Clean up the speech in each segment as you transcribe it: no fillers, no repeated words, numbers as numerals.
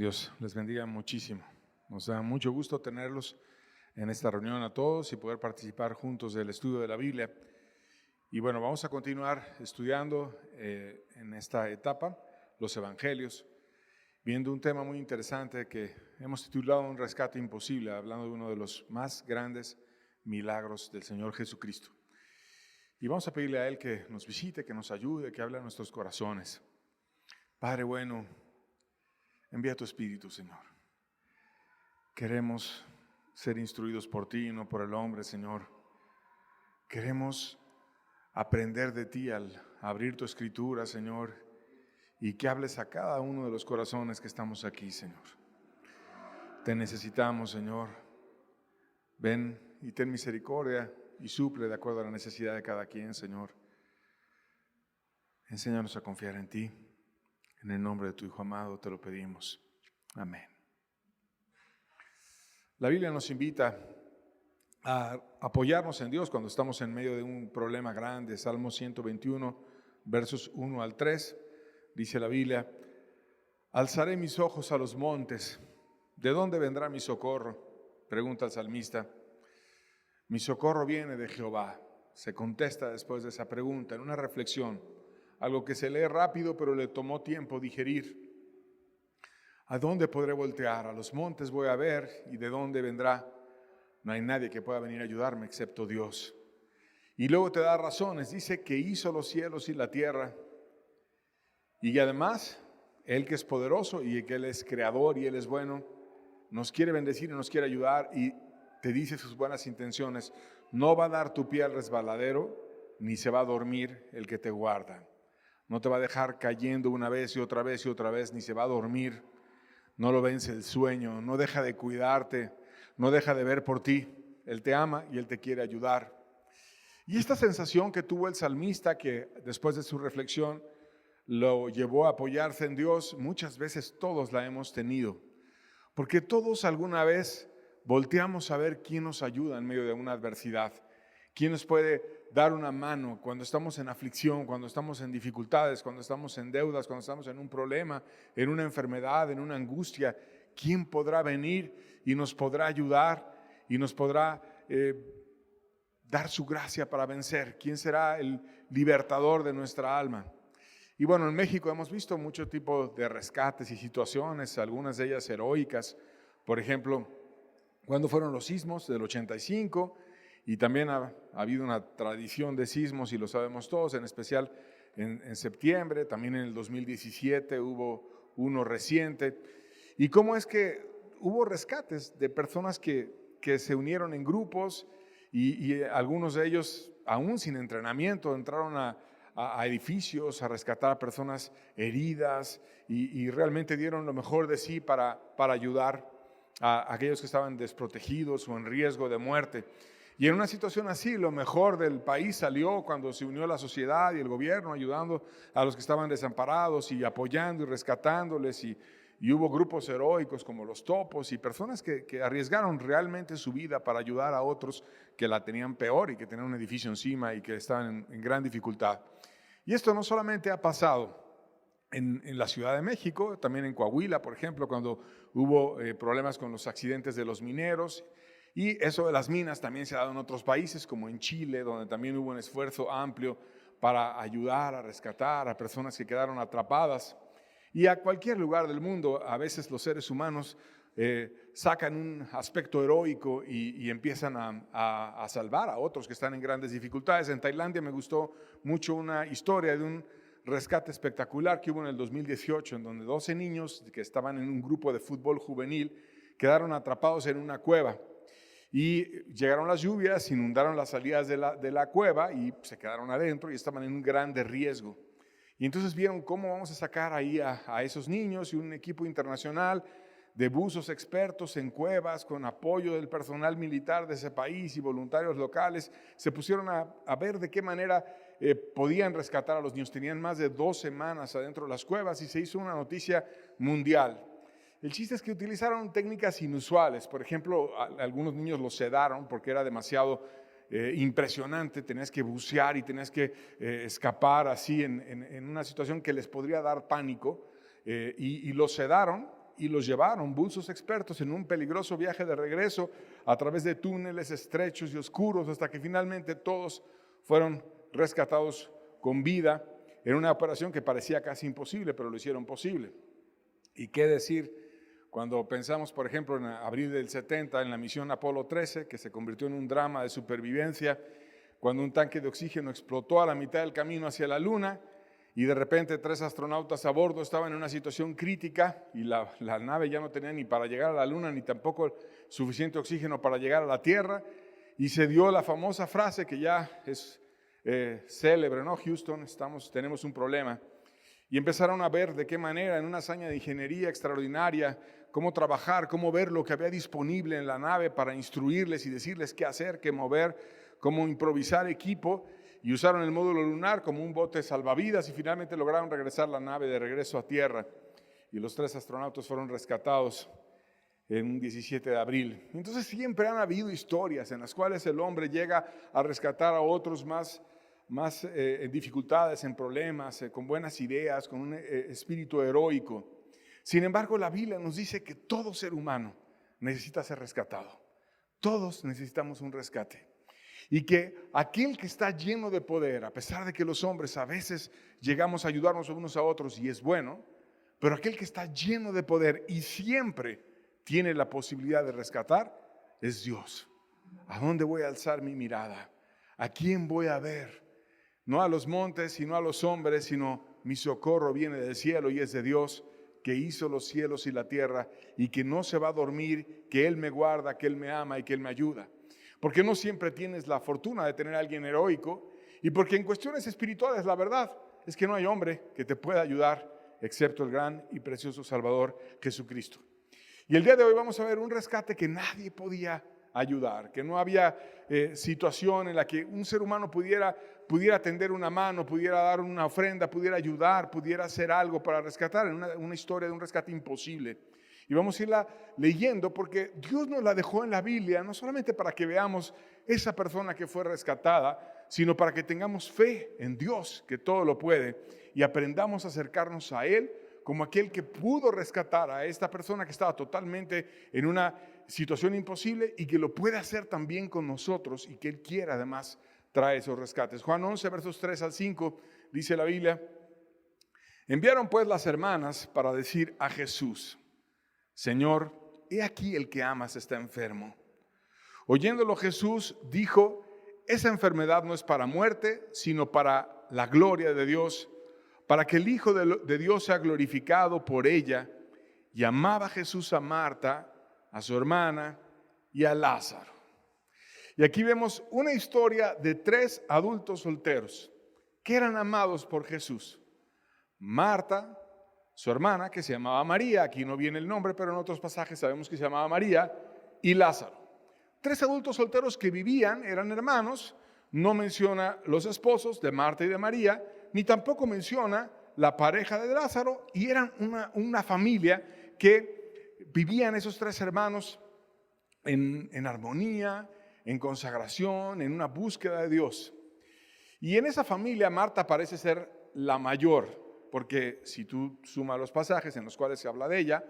Dios les bendiga muchísimo. Nos da mucho gusto tenerlos en esta reunión a todos y poder participar juntos del estudio de la Biblia. Y bueno, vamos a continuar estudiando en esta etapa los Evangelios, viendo un tema muy interesante que hemos titulado Un rescate imposible, hablando de uno de los más grandes milagros del Señor Jesucristo. Y vamos a pedirle a Él que nos visite, que nos ayude, que hable a nuestros corazones. Padre bueno, envía tu Espíritu, Señor. Queremos ser instruidos por ti y no por el hombre, Señor. Queremos aprender de ti al abrir tu Escritura, Señor, y que hables a cada uno de los corazones que estamos aquí, Señor. Te necesitamos, Señor. Ven y ten misericordia y suple de acuerdo a la necesidad de cada quien, Señor. Enséñanos a confiar en ti. En el nombre de tu Hijo amado te lo pedimos. Amén. La Biblia nos invita a apoyarnos en Dios cuando estamos en medio de un problema grande. Salmo 121, versos 1 al 3, dice la Biblia: alzaré mis ojos a los montes. ¿De dónde vendrá mi socorro?, pregunta el salmista. Mi socorro viene de Jehová. Se contesta después de esa pregunta en una reflexión, algo que se lee rápido pero le tomó tiempo digerir. ¿A dónde podré voltear? A los montes voy a ver, ¿y de dónde vendrá? No hay nadie que pueda venir a ayudarme excepto Dios. Y luego te da razones, dice que hizo los cielos y la tierra, y además Él que es poderoso y que Él es creador y Él es bueno, nos quiere bendecir y nos quiere ayudar, y te dice sus buenas intenciones. No va a dar tu pie al resbaladero, ni se va a dormir el que te guarda. No te va a dejar cayendo una vez y otra vez y otra vez, ni se va a dormir. No lo vence el sueño, no deja de cuidarte, no deja de ver por ti. Él te ama y Él te quiere ayudar. Y esta sensación que tuvo el salmista, que después de su reflexión lo llevó a apoyarse en Dios, muchas veces todos la hemos tenido. Porque todos alguna vez volteamos a ver quién nos ayuda en medio de una adversidad. ¿Quién nos puede dar una mano cuando estamos en aflicción, cuando estamos en dificultades, cuando estamos en deudas, cuando estamos en un problema, en una enfermedad, en una angustia? ¿Quién podrá venir y nos podrá ayudar y nos podrá dar su gracia para vencer? ¿Quién será el libertador de nuestra alma? Y bueno, en México hemos visto mucho tipo de rescates y situaciones, algunas de ellas heroicas. Por ejemplo, cuando fueron los sismos del 85, y también ha habido una tradición de sismos, y lo sabemos todos, en especial en septiembre, también en el 2017 hubo uno reciente. Y cómo es que hubo rescates de personas que se unieron en grupos, y algunos de ellos, aún sin entrenamiento, entraron a edificios a rescatar a personas heridas, y realmente dieron lo mejor de sí para ayudar a aquellos que estaban desprotegidos o en riesgo de muerte. Y en una situación así, lo mejor del país salió cuando se unió la sociedad y el gobierno, ayudando a los que estaban desamparados y apoyando y rescatándoles. Y hubo grupos heroicos como los Topos y personas que arriesgaron realmente su vida para ayudar a otros que la tenían peor y que tenían un edificio encima y que estaban en gran dificultad. Y esto no solamente ha pasado en la Ciudad de México, también en Coahuila, por ejemplo, cuando hubo problemas con los accidentes de los mineros. Y eso de las minas también se ha dado en otros países, como en Chile, donde también hubo un esfuerzo amplio para ayudar a rescatar a personas que quedaron atrapadas. Y a cualquier lugar del mundo, a veces los seres humanos sacan un aspecto heroico y empiezan a salvar a otros que están en grandes dificultades. En Tailandia me gustó mucho una historia de un rescate espectacular que hubo en el 2018, en donde 12 niños que estaban en un grupo de fútbol juvenil quedaron atrapados en una cueva. Y llegaron las lluvias, inundaron las salidas de la cueva y se quedaron adentro y estaban en un grande riesgo. Y entonces vieron cómo vamos a sacar ahí a esos niños, y un equipo internacional de buzos expertos en cuevas con apoyo del personal militar de ese país y voluntarios locales se pusieron a ver de qué manera podían rescatar a los niños. Tenían más de 2 semanas adentro de las cuevas y se hizo una noticia mundial. El chiste es que utilizaron técnicas inusuales. Por ejemplo, algunos niños los sedaron porque era demasiado impresionante. Tenías que bucear y tenías que escapar así en una situación que les podría dar pánico, y los sedaron y los llevaron buzos expertos en un peligroso viaje de regreso a través de túneles estrechos y oscuros hasta que finalmente todos fueron rescatados con vida en una operación que parecía casi imposible, pero lo hicieron posible. ¿Y qué decir cuando pensamos, por ejemplo, en abril del 70, en la misión Apolo 13, que se convirtió en un drama de supervivencia, cuando un tanque de oxígeno explotó a la mitad del camino hacia la Luna y de repente 3 astronautas a bordo estaban en una situación crítica y la nave ya no tenía ni para llegar a la Luna ni tampoco suficiente oxígeno para llegar a la Tierra, y se dio la famosa frase que ya es célebre, ¿no? Houston, tenemos un problema. Y empezaron a ver de qué manera, en una hazaña de ingeniería extraordinaria, cómo trabajar, cómo ver lo que había disponible en la nave para instruirles y decirles qué hacer, qué mover, cómo improvisar equipo, y usaron el módulo lunar como un bote salvavidas y finalmente lograron regresar la nave de regreso a tierra. Y los 3 astronautas fueron rescatados en un 17 de abril. Entonces siempre han habido historias en las cuales el hombre llega a rescatar a otros más en dificultades, en problemas, con buenas ideas, con un espíritu heroico. Sin embargo, la Biblia nos dice que todo ser humano necesita ser rescatado. Todos necesitamos un rescate. Y que aquel que está lleno de poder, a pesar de que los hombres a veces llegamos a ayudarnos unos a otros y es bueno, pero aquel que está lleno de poder y siempre tiene la posibilidad de rescatar es Dios. ¿A dónde voy a alzar mi mirada? ¿A quién voy a ver? No a los montes, sino a los hombres, sino mi socorro viene del cielo y es de Dios, que hizo los cielos y la tierra y que no se va a dormir, que Él me guarda, que Él me ama y que Él me ayuda. Porque no siempre tienes la fortuna de tener a alguien heroico y porque en cuestiones espirituales la verdad es que no hay hombre que te pueda ayudar excepto el gran y precioso Salvador Jesucristo. Y el día de hoy vamos a ver un rescate que nadie podía ayudar, que no había situación en la que un ser humano pudiera tender una mano, pudiera dar una ofrenda, pudiera ayudar, pudiera hacer algo para rescatar, en una historia de un rescate imposible. Y vamos a irla leyendo porque Dios nos la dejó en la Biblia, no solamente para que veamos esa persona que fue rescatada, sino para que tengamos fe en Dios, que todo lo puede, y aprendamos a acercarnos a Él como aquel que pudo rescatar a esta persona que estaba totalmente en una situación imposible y que lo puede hacer también con nosotros y que Él quiere además traer esos rescates. Juan 11, versos 3 al 5, dice la Biblia: enviaron pues las hermanas para decir a Jesús: Señor, he aquí el que amas está enfermo. Oyéndolo Jesús dijo: esa enfermedad no es para muerte, sino para la gloria de Dios, para que el Hijo de Dios sea glorificado por ella. Y amaba Jesús a Marta, a su hermana y a Lázaro. Y aquí vemos una historia de 3 adultos solteros que eran amados por Jesús. Marta, su hermana, que se llamaba María, aquí no viene el nombre, pero en otros pasajes sabemos que se llamaba María, y Lázaro. 3 adultos solteros que vivían, eran hermanos. No menciona los esposos de Marta y de María, ni tampoco menciona la pareja de Lázaro, y eran una familia que vivían esos 3 hermanos en armonía, en consagración, en una búsqueda de Dios. Y en esa familia Marta parece ser la mayor, porque si tú sumas los pasajes en los cuales se habla de ella,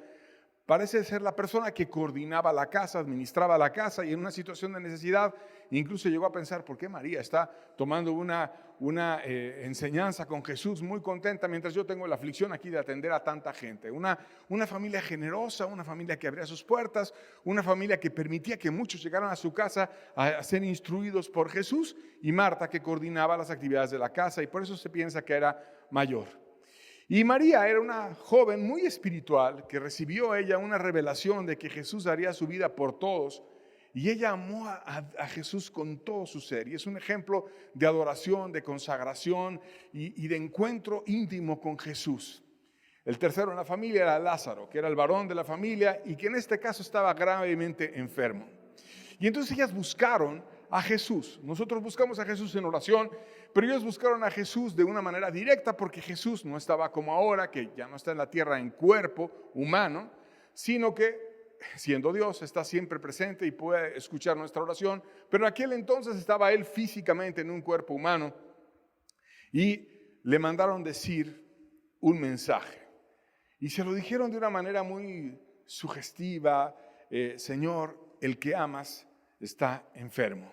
parece ser la persona que coordinaba la casa, administraba la casa, y en una situación de necesidad incluso llegó a pensar: ¿por qué María está tomando una enseñanza con Jesús muy contenta mientras yo tengo la aflicción aquí de atender a tanta gente? Una familia generosa, una familia que abría sus puertas, una familia que permitía que muchos llegaran a su casa a ser instruidos por Jesús, y Marta que coordinaba las actividades de la casa, y por eso se piensa que era mayor. Y María era una joven muy espiritual que recibió ella una revelación de que Jesús daría su vida por todos, y ella amó a Jesús con todo su ser, y es un ejemplo de adoración, de consagración y de encuentro íntimo con Jesús. El tercero en la familia era Lázaro, que era el varón de la familia y que en este caso estaba gravemente enfermo. Y entonces ellas buscaron a Jesús. Nosotros buscamos a Jesús en oración, pero ellos buscaron a Jesús de una manera directa, porque Jesús no estaba como ahora, que ya no está en la tierra en cuerpo humano, sino que siendo Dios está siempre presente y puede escuchar nuestra oración, pero en aquel entonces estaba Él físicamente en un cuerpo humano, y le mandaron decir un mensaje. Y se lo dijeron de una manera muy sugestiva: Señor, el que amas está enfermo.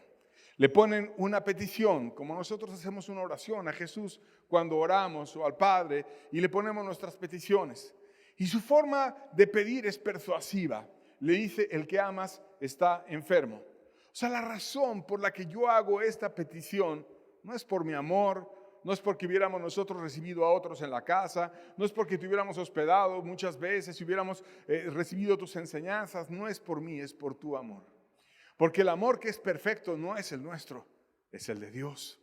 Le ponen una petición, como nosotros hacemos una oración a Jesús cuando oramos, o al Padre, y le ponemos nuestras peticiones. Y su forma de pedir es persuasiva. Le dice: el que amas está enfermo. O sea, la razón por la que yo hago esta petición no es por mi amor, no es porque hubiéramos nosotros recibido a otros en la casa, no es porque te hubiéramos hospedado muchas veces y hubiéramos recibido tus enseñanzas. No es por mí, es por tu amor. Porque el amor que es perfecto no es el nuestro, es el de Dios.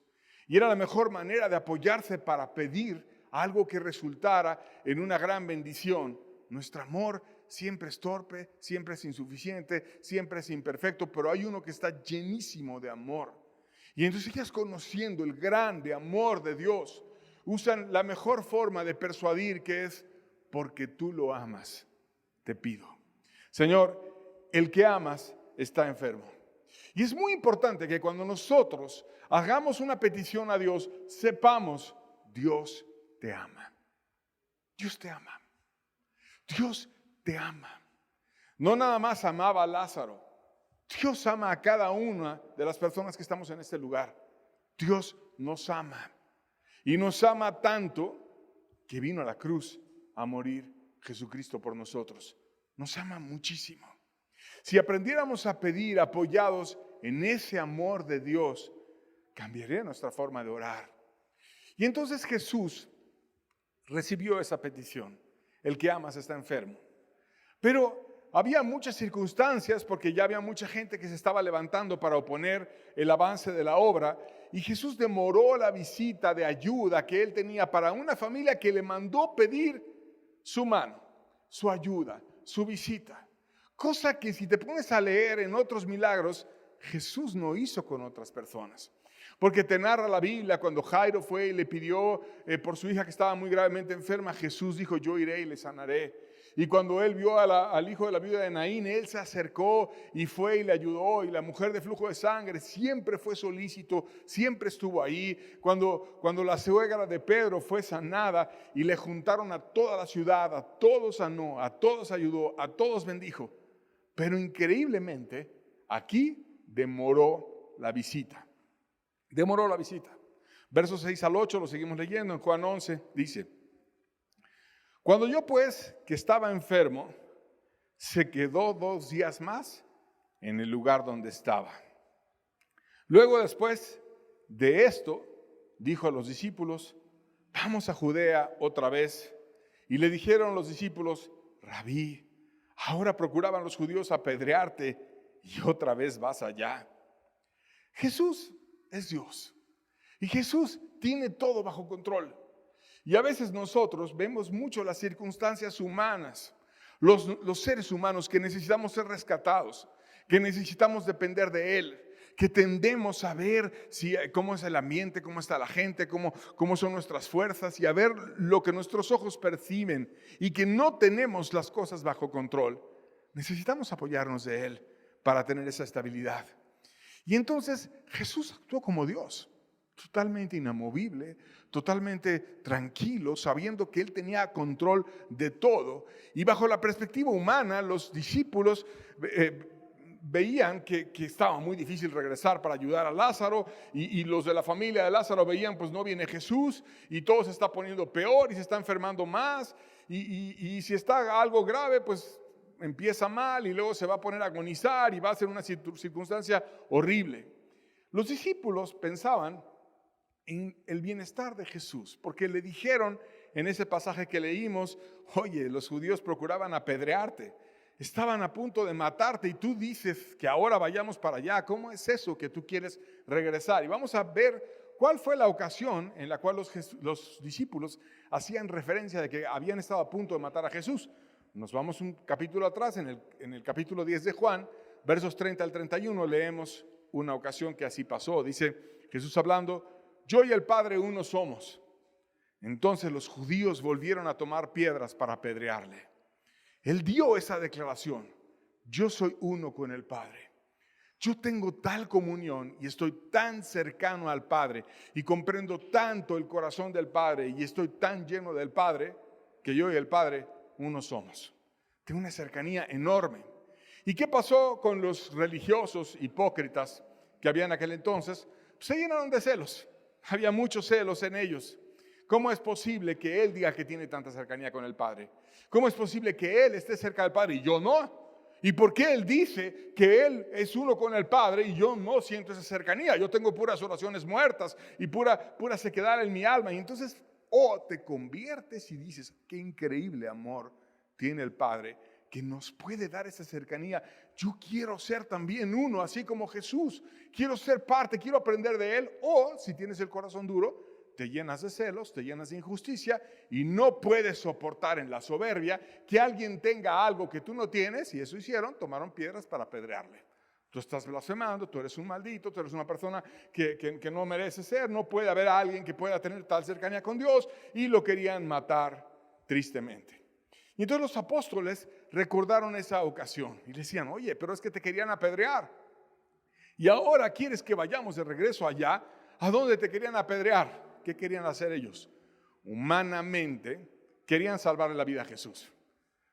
Y era la mejor manera de apoyarse para pedir algo que resultara en una gran bendición. Nuestro amor siempre es torpe, siempre es insuficiente, siempre es imperfecto, pero hay uno que está llenísimo de amor. Y entonces ellas, conociendo el grande amor de Dios, usan la mejor forma de persuadir, que es: porque tú lo amas, te pido. Señor, el que amas está enfermo. Y es muy importante que cuando nosotros hagamos una petición a Dios, sepamos: Dios te ama. Dios te ama. Dios te ama. No nada más amaba a Lázaro. Dios ama a cada una de las personas que estamos en este lugar. Dios nos ama. Y nos ama tanto que vino a la cruz a morir Jesucristo por nosotros. Nos ama muchísimo. Si aprendiéramos a pedir apoyados en ese amor de Dios, cambiaría nuestra forma de orar. Y entonces Jesús recibió esa petición: el que amas está enfermo. Pero había muchas circunstancias, porque ya había mucha gente que se estaba levantando para oponer el avance de la obra, y Jesús demoró la visita de ayuda que él tenía para una familia que le mandó pedir su mano, su ayuda, su visita. Cosa que, si te pones a leer en otros milagros, Jesús no hizo con otras personas. Porque te narra la Biblia cuando Jairo fue y le pidió por su hija que estaba muy gravemente enferma. Jesús dijo: yo iré y le sanaré. Y cuando él vio al hijo de la viuda de Naín, él se acercó y fue y le ayudó. Y la mujer de flujo de sangre siempre fue solícito, siempre estuvo ahí. Cuando la suegra de Pedro fue sanada y le juntaron a toda la ciudad, a todos sanó, a todos ayudó, a todos bendijo. Pero increíblemente, aquí demoró la visita. Demoró la visita. Versos 6 al 8, lo seguimos leyendo. En Juan 11 dice: cuando yo, pues, que estaba enfermo, se quedó 2 días más en el lugar donde estaba. Luego, después de esto, dijo a los discípulos: vamos a Judea otra vez. Y le dijeron los discípulos: Rabí, ahora procuraban los judíos apedrearte y otra vez vas allá. Jesús es Dios y Jesús tiene todo bajo control. Y a veces nosotros vemos mucho las circunstancias humanas, los seres humanos que necesitamos ser rescatados, que necesitamos depender de Él, que tendemos a ver cómo es el ambiente, cómo está la gente, cómo son nuestras fuerzas, y a ver lo que nuestros ojos perciben, y que no tenemos las cosas bajo control. Necesitamos apoyarnos de Él para tener esa estabilidad. Y entonces Jesús actuó como Dios, totalmente inamovible, totalmente tranquilo, sabiendo que Él tenía control de todo. Y bajo la perspectiva humana, los discípulos veían que estaba muy difícil regresar para ayudar a Lázaro, y los de la familia de Lázaro veían: pues no viene Jesús y todo se está poniendo peor y se está enfermando más, y si está algo grave, pues empieza mal y luego se va a poner a agonizar y va a ser una circunstancia horrible. Los discípulos pensaban en el bienestar de Jesús, porque le dijeron en ese pasaje que leímos: oye, los judíos procuraban apedrearte, estaban a punto de matarte, y tú dices que ahora vayamos para allá. ¿Cómo es eso que tú quieres regresar? Y vamos a ver cuál fue la ocasión en la cual los discípulos hacían referencia de que habían estado a punto de matar a Jesús. Nos vamos un capítulo atrás, en el capítulo 10 de Juan, versos 30 al 31, leemos una ocasión que así pasó. Dice Jesús hablando: yo y el Padre uno somos. Entonces los judíos volvieron a tomar piedras para apedrearle. Él dio esa declaración: yo soy uno con el Padre. Yo tengo tal comunión y estoy tan cercano al Padre y comprendo tanto el corazón del Padre y estoy tan lleno del Padre, que yo y el Padre uno somos. De una cercanía enorme. ¿Y qué pasó con los religiosos hipócritas que había en aquel entonces? Pues se llenaron de celos. Había muchos celos en ellos. ¿Cómo es posible que él diga que tiene tanta cercanía con el Padre? ¿Cómo es posible que él esté cerca del Padre y yo no? ¿Y por qué él dice que él es uno con el Padre y yo no siento esa cercanía? Yo tengo puras oraciones muertas y pura sequedad en mi alma. Y entonces, te conviertes y dices, qué increíble amor tiene el Padre que nos puede dar esa cercanía. Yo quiero ser también uno, así como Jesús. Quiero ser parte, quiero aprender de Él. O, si tienes el corazón duro, te llenas de celos, te llenas de injusticia y no puedes soportar en la soberbia que alguien tenga algo que tú no tienes, y eso hicieron, tomaron piedras para apedrearle. Tú estás blasfemando, tú eres un maldito, tú eres una persona que no merece ser, no puede haber alguien que pueda tener tal cercanía con Dios, y lo querían matar tristemente. Y entonces los apóstoles recordaron esa ocasión y decían, oye, pero es que te querían apedrear. Y ahora quieres que vayamos de regreso allá, ¿a dónde te querían apedrear? ¿Qué querían hacer ellos? Humanamente querían salvarle la vida a Jesús.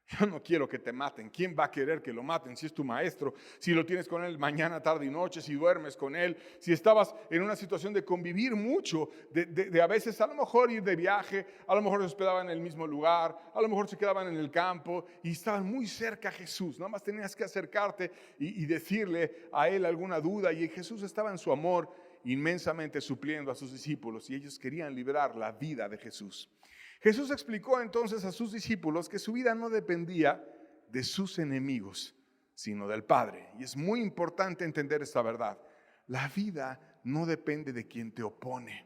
Yo no quiero que te maten. ¿Quién va a querer que lo maten si es tu maestro? Si lo tienes con él mañana, tarde y noche, si duermes con él, si estabas en una situación de convivir mucho, de a veces a lo mejor ir de viaje, a lo mejor se hospedaban en el mismo lugar, a lo mejor se quedaban en el campo y estaban muy cerca a Jesús. Nada más tenías que acercarte y decirle a él alguna duda, y Jesús estaba en su amor inmensamente supliendo a sus discípulos, y ellos querían librar la vida de Jesús. Jesús explicó entonces a sus discípulos que su vida no dependía de sus enemigos, sino del Padre. Y es muy importante entender esta verdad. La vida no depende de quien te opone.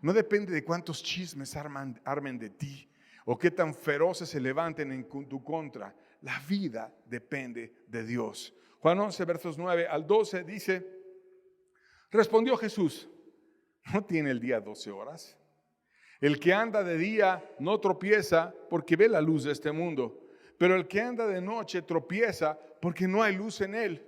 No depende de cuántos chismes armen de ti o qué tan feroces se levanten en tu contra. La vida depende de Dios. Juan 11, versos 9 al 12 dice, respondió Jesús, ¿no tiene el día 12 horas? El que anda de día no tropieza porque ve la luz de este mundo, pero el que anda de noche tropieza porque no hay luz en él.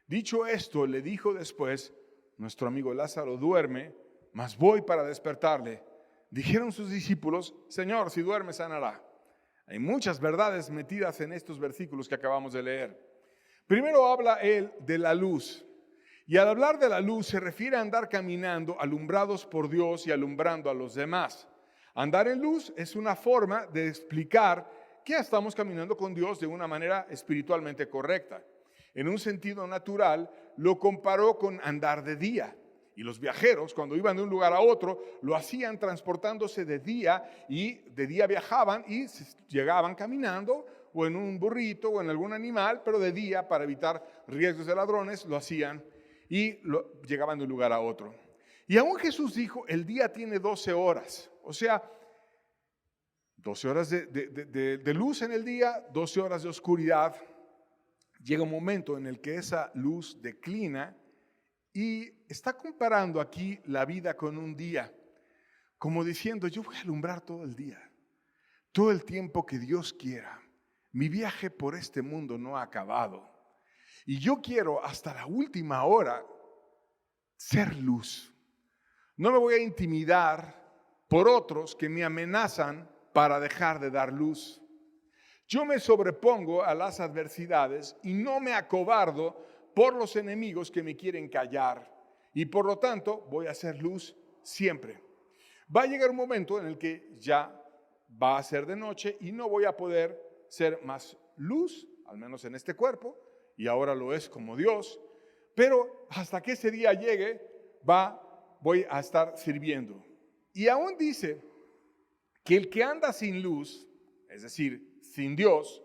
Dicho esto, le dijo después, nuestro amigo Lázaro duerme, mas voy para despertarle. Dijeron sus discípulos, Señor, si duerme sanará. Hay muchas verdades metidas en estos versículos que acabamos de leer. Primero habla él de la luz. Y al hablar de la luz se refiere a andar caminando alumbrados por Dios y alumbrando a los demás. Andar en luz es una forma de explicar que estamos caminando con Dios de una manera espiritualmente correcta. En un sentido natural, lo comparó con andar de día. Y los viajeros, cuando iban de un lugar a otro, lo hacían transportándose de día, y de día viajaban y llegaban caminando o en un burrito o en algún animal, pero de día, para evitar riesgos de ladrones, lo hacían y llegaban de un lugar a otro. Y aún Jesús dijo, el día tiene 12 horas. O sea, 12 horas de luz en el día, 12 horas de oscuridad. Llega un momento en el que esa luz declina, y está comparando aquí la vida con un día, como diciendo, yo voy a alumbrar todo el día, todo el tiempo que Dios quiera. Mi viaje por este mundo no ha acabado. Y yo quiero hasta la última hora ser luz. No me voy a intimidar por otros que me amenazan para dejar de dar luz. Yo me sobrepongo a las adversidades y no me acobardo por los enemigos que me quieren callar. Y por lo tanto voy a hacer luz siempre. Va a llegar un momento en el que ya va a ser de noche y no voy a poder ser más luz, al menos en este cuerpo, y ahora lo es como Dios, pero hasta que ese día llegue, voy a estar sirviendo. Y aún dice que el que anda sin luz, es decir, sin Dios,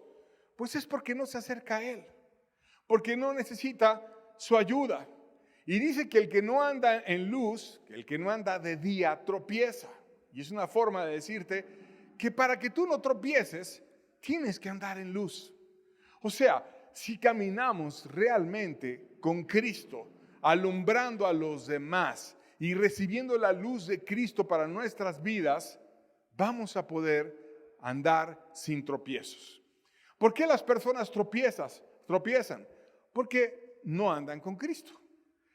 pues es porque no se acerca a Él, porque no necesita su ayuda. Y dice que el que no anda en luz, que el que no anda de día, tropieza. Y es una forma de decirte que para que tú no tropieces, tienes que andar en luz. O sea, si caminamos realmente con Cristo, alumbrando a los demás y recibiendo la luz de Cristo para nuestras vidas, vamos a poder andar sin tropiezos. ¿Por qué las personas tropiezan? Porque no andan con Cristo.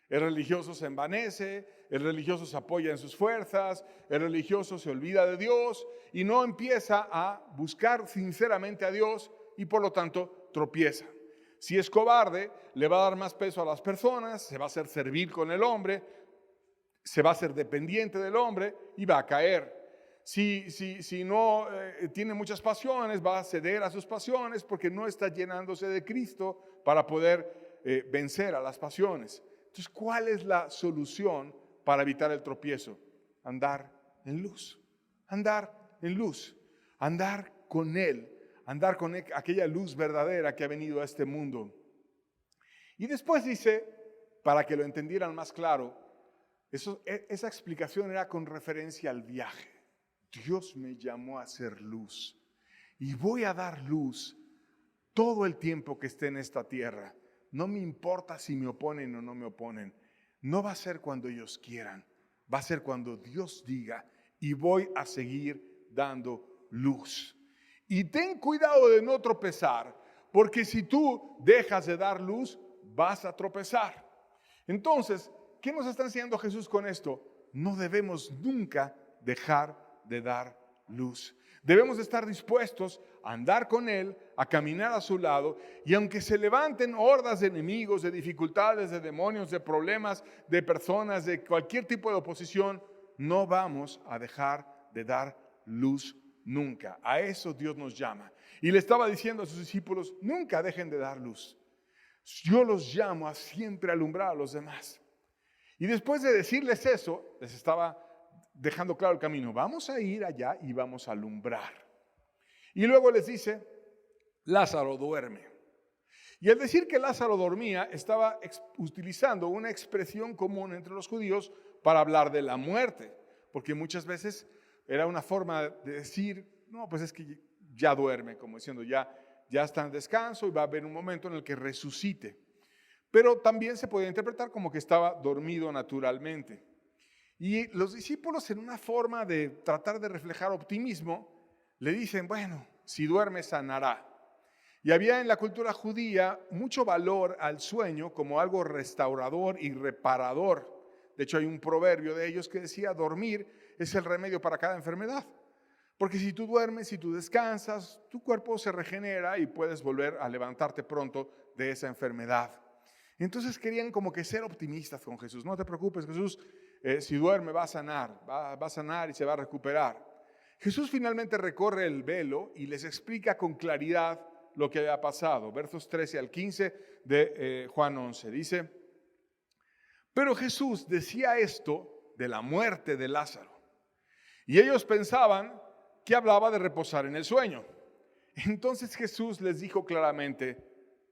El religioso se envanece, el religioso se apoya en sus fuerzas, el religioso se olvida de Dios y no empieza a buscar sinceramente a Dios y por lo tanto tropieza. Si es cobarde, le va a dar más peso a las personas, se va a hacer servil con el hombre, se va a hacer dependiente del hombre y va a caer. Si no tiene muchas pasiones, va a ceder a sus pasiones porque no está llenándose de Cristo para poder vencer a las pasiones. Entonces, ¿cuál es la solución para evitar el tropiezo? Andar en luz, andar en luz, andar con Él, andar con aquella luz verdadera que ha venido a este mundo. Y después dice, para que lo entendieran más claro, esa explicación era con referencia al viaje. Dios me llamó a ser luz y voy a dar luz todo el tiempo que esté en esta tierra. No me importa si me oponen o no me oponen. No va a ser cuando ellos quieran, va a ser cuando Dios diga y voy a seguir dando luz. Y ten cuidado de no tropezar, porque si tú dejas de dar luz, vas a tropezar. Entonces, ¿qué nos está enseñando Jesús con esto? No debemos nunca dejar de dar luz. Debemos estar dispuestos a andar con Él, a caminar a su lado, y aunque se levanten hordas de enemigos, de dificultades, de demonios, de problemas, de personas, de cualquier tipo de oposición, no vamos a dejar de dar luz nunca. A eso Dios nos llama. Y le estaba diciendo a sus discípulos, nunca dejen de dar luz. Yo los llamo a siempre alumbrar a los demás. Y después de decirles eso, les estaba dejando claro el camino. Vamos a ir allá y vamos a alumbrar. Y luego les dice, Lázaro duerme. Y al decir que Lázaro dormía, estaba utilizando una expresión común entre los judíos para hablar de la muerte. Porque muchas veces era una forma de decir, no, pues es que ya duerme, como diciendo, ya está en descanso y va a haber un momento en el que resucite. Pero también se podía interpretar como que estaba dormido naturalmente. Y los discípulos, en una forma de tratar de reflejar optimismo, le dicen, bueno, si duerme sanará. Y había en la cultura judía mucho valor al sueño como algo restaurador y reparador. De hecho, hay un proverbio de ellos que decía, dormir es el remedio para cada enfermedad. Porque si tú duermes, si tú descansas, tu cuerpo se regenera y puedes volver a levantarte pronto de esa enfermedad. Entonces querían como que ser optimistas con Jesús. No te preocupes, Jesús, si duerme va a sanar, va a sanar y se va a recuperar. Jesús finalmente recorre el velo y les explica con claridad lo que había pasado. Versos 13 al 15 de Juan 11. Dice, pero Jesús decía esto de la muerte de Lázaro. Y ellos pensaban que hablaba de reposar en el sueño. Entonces Jesús les dijo claramente,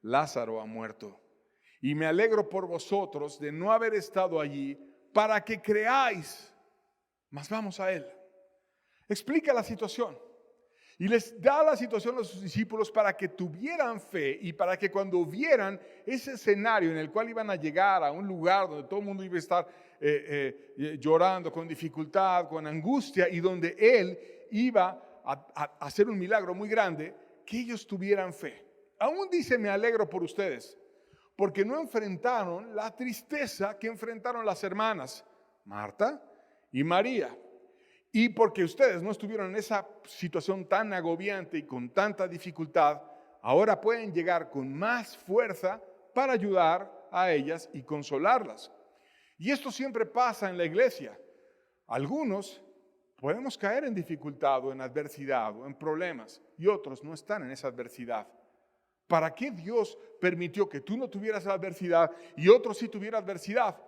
Lázaro ha muerto. Y me alegro por vosotros de no haber estado allí para que creáis. Mas vamos a él. Explica la situación. Y les da la situación a sus discípulos para que tuvieran fe y para que cuando vieran ese escenario en el cual iban a llegar a un lugar donde todo el mundo iba a estar llorando con dificultad, con angustia, y donde Él iba a hacer un milagro muy grande, que ellos tuvieran fe. Aún dice, me alegro por ustedes, porque no enfrentaron la tristeza que enfrentaron las hermanas Marta y María. Y porque ustedes no estuvieron en esa situación tan agobiante y con tanta dificultad, ahora pueden llegar con más fuerza para ayudar a ellas y consolarlas. Y esto siempre pasa en la iglesia. Algunos podemos caer en dificultad o en adversidad o en problemas y otros no están en esa adversidad. ¿Para qué Dios permitió que tú no tuvieras adversidad y otros sí tuvieran adversidad?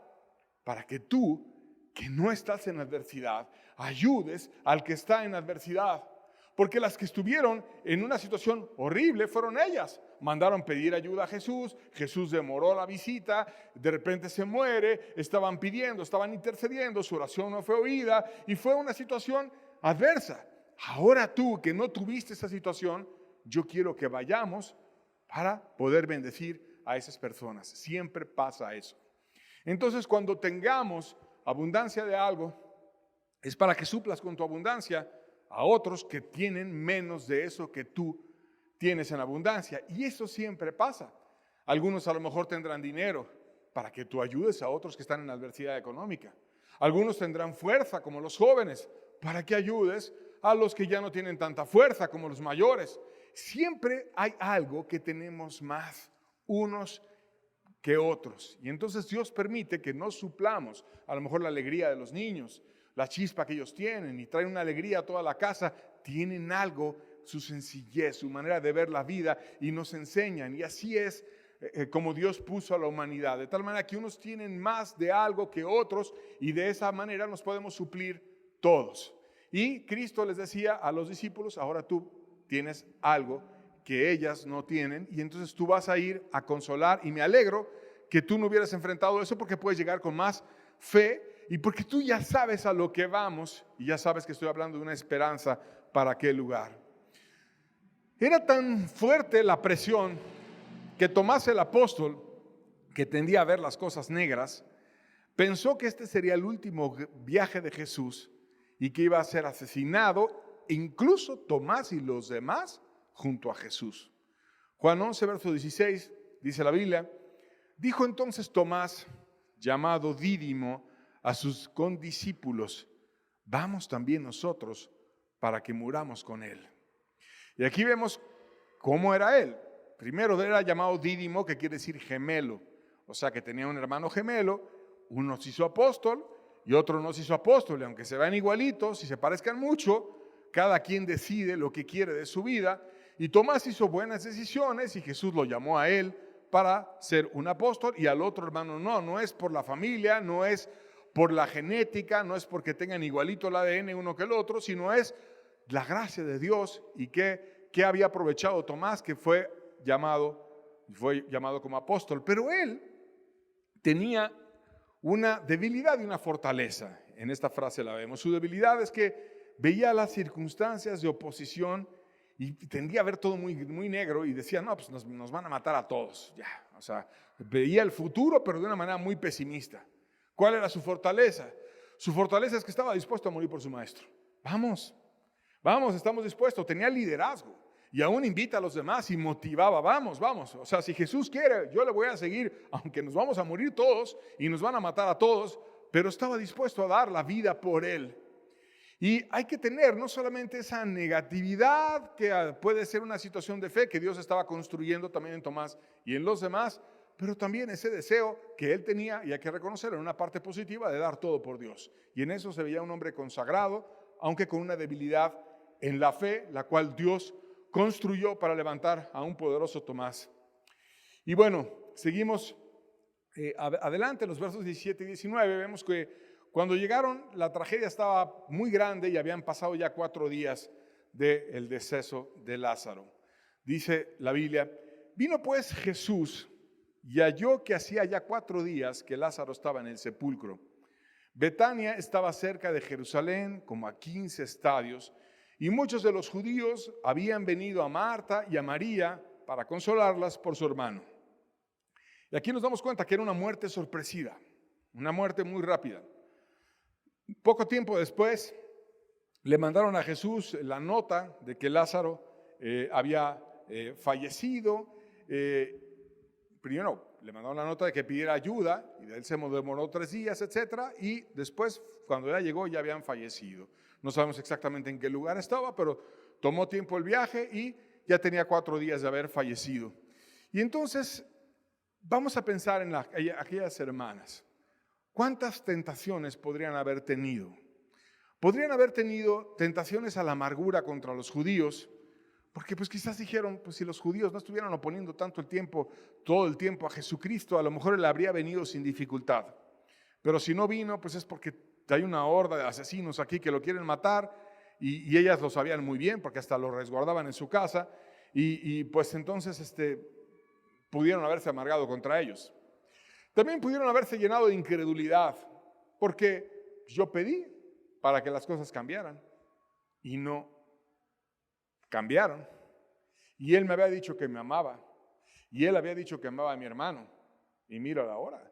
Para que tú, que no estás en adversidad, ayudes al que está en adversidad. Porque las que estuvieron en una situación horrible fueron ellas. Mandaron pedir ayuda a Jesús, Jesús demoró la visita, de repente se muere, estaban pidiendo, estaban intercediendo, su oración no fue oída y fue una situación adversa. Ahora tú que no tuviste esa situación, yo quiero que vayamos para poder bendecir a esas personas. Siempre pasa eso. Entonces, cuando tengamos abundancia de algo, es para que suplas con tu abundancia a otros que tienen menos de eso que tú tienes en abundancia. Y eso siempre pasa. Algunos a lo mejor tendrán dinero para que tú ayudes a otros que están en adversidad económica. Algunos tendrán fuerza como los jóvenes para que ayudes a los que ya no tienen tanta fuerza como los mayores. Siempre hay algo que tenemos más unos que otros. Y entonces Dios permite que no suplamos a lo mejor la alegría de los niños, la chispa que ellos tienen y traen una alegría a toda la casa. Tienen algo, su sencillez, su manera de ver la vida y nos enseñan. Y así es como Dios puso a la humanidad. De tal manera que unos tienen más de algo que otros y de esa manera nos podemos suplir todos. Y Cristo les decía a los discípulos, ahora tú tienes algo que ellas no tienen y entonces tú vas a ir a consolar, y me alegro que tú no hubieras enfrentado eso porque puedes llegar con más fe y porque tú ya sabes a lo que vamos y ya sabes que estoy hablando de una esperanza para aquel lugar. Era tan fuerte la presión que Tomás el apóstol, que tendía a ver las cosas negras, pensó que este sería el último viaje de Jesús y que iba a ser asesinado, incluso Tomás y los demás, junto a Jesús. Juan 11, verso 16, dice la Biblia, dijo entonces Tomás, llamado Dídimo, a sus condiscípulos, vamos también nosotros para que muramos con él. Y aquí vemos cómo era él. Primero era llamado Dídimo, que quiere decir gemelo, o sea que tenía un hermano gemelo, uno se hizo apóstol y otro no se hizo apóstol, y aunque se vean igualitos y se parezcan mucho, cada quien decide lo que quiere de su vida. Y Tomás hizo buenas decisiones y Jesús lo llamó a él para ser un apóstol, y al otro hermano no es por la familia, no es por la genética, no es porque tengan igualito el ADN uno que el otro, sino es la gracia de Dios. Y que había aprovechado Tomás, que fue llamado como apóstol. Pero él tenía una debilidad y una fortaleza. En esta frase la vemos. Su debilidad es que veía las circunstancias de oposición y tendía a ver todo muy, muy negro y decía, no, pues nos van a matar a todos. Ya, o sea, veía el futuro, pero de una manera muy pesimista. ¿Cuál era su fortaleza? Su fortaleza es que estaba dispuesto a morir por su maestro. Vamos, estamos dispuestos. Tenía liderazgo y aún invita a los demás y motivaba, vamos. O sea, si Jesús quiere, yo le voy a seguir, aunque nos vamos a morir todos y nos van a matar a todos, pero estaba dispuesto a dar la vida por él. Y hay que tener no solamente esa negatividad que puede ser una situación de fe que Dios estaba construyendo también en Tomás y en los demás, pero también ese deseo que él tenía, y hay que reconocerlo, en una parte positiva de dar todo por Dios. Y en eso se veía un hombre consagrado, aunque con una debilidad en la fe, la cual Dios construyó para levantar a un poderoso Tomás. Y bueno, seguimos adelante en los versos 17 y 19, vemos que cuando llegaron, la tragedia estaba muy grande y habían pasado ya 4 días del deceso de Lázaro. Dice la Biblia, vino pues Jesús y halló que hacía ya 4 días que Lázaro estaba en el sepulcro. Betania estaba cerca de Jerusalén, como a 15 estadios, y muchos de los judíos habían venido a Marta y a María para consolarlas por su hermano. Y aquí nos damos cuenta que era una muerte sorpresiva, una muerte muy rápida. Poco tiempo después le mandaron a Jesús la nota de que Lázaro había fallecido. Primero le mandaron la nota de que pidiera ayuda y de él se demoró 3 días, etcétera, y después cuando ya llegó ya habían fallecido. No sabemos exactamente en qué lugar estaba, pero tomó tiempo el viaje y ya tenía 4 días de haber fallecido. Y entonces vamos a pensar en aquellas hermanas. ¿Cuántas tentaciones podrían haber tenido? Podrían haber tenido tentaciones a la amargura contra los judíos, porque pues quizás dijeron, pues si los judíos no estuvieran oponiendo todo el tiempo a Jesucristo, a lo mejor él habría venido sin dificultad. Pero si no vino, pues es porque hay una horda de asesinos aquí que lo quieren matar, y ellas lo sabían muy bien, porque hasta lo resguardaban en su casa, y pues entonces pudieron haberse amargado contra ellos. También pudieron haberse llenado de incredulidad, porque yo pedí para que las cosas cambiaran y no cambiaron. Y él me había dicho que me amaba, y él había dicho que amaba a mi hermano, y mira la hora.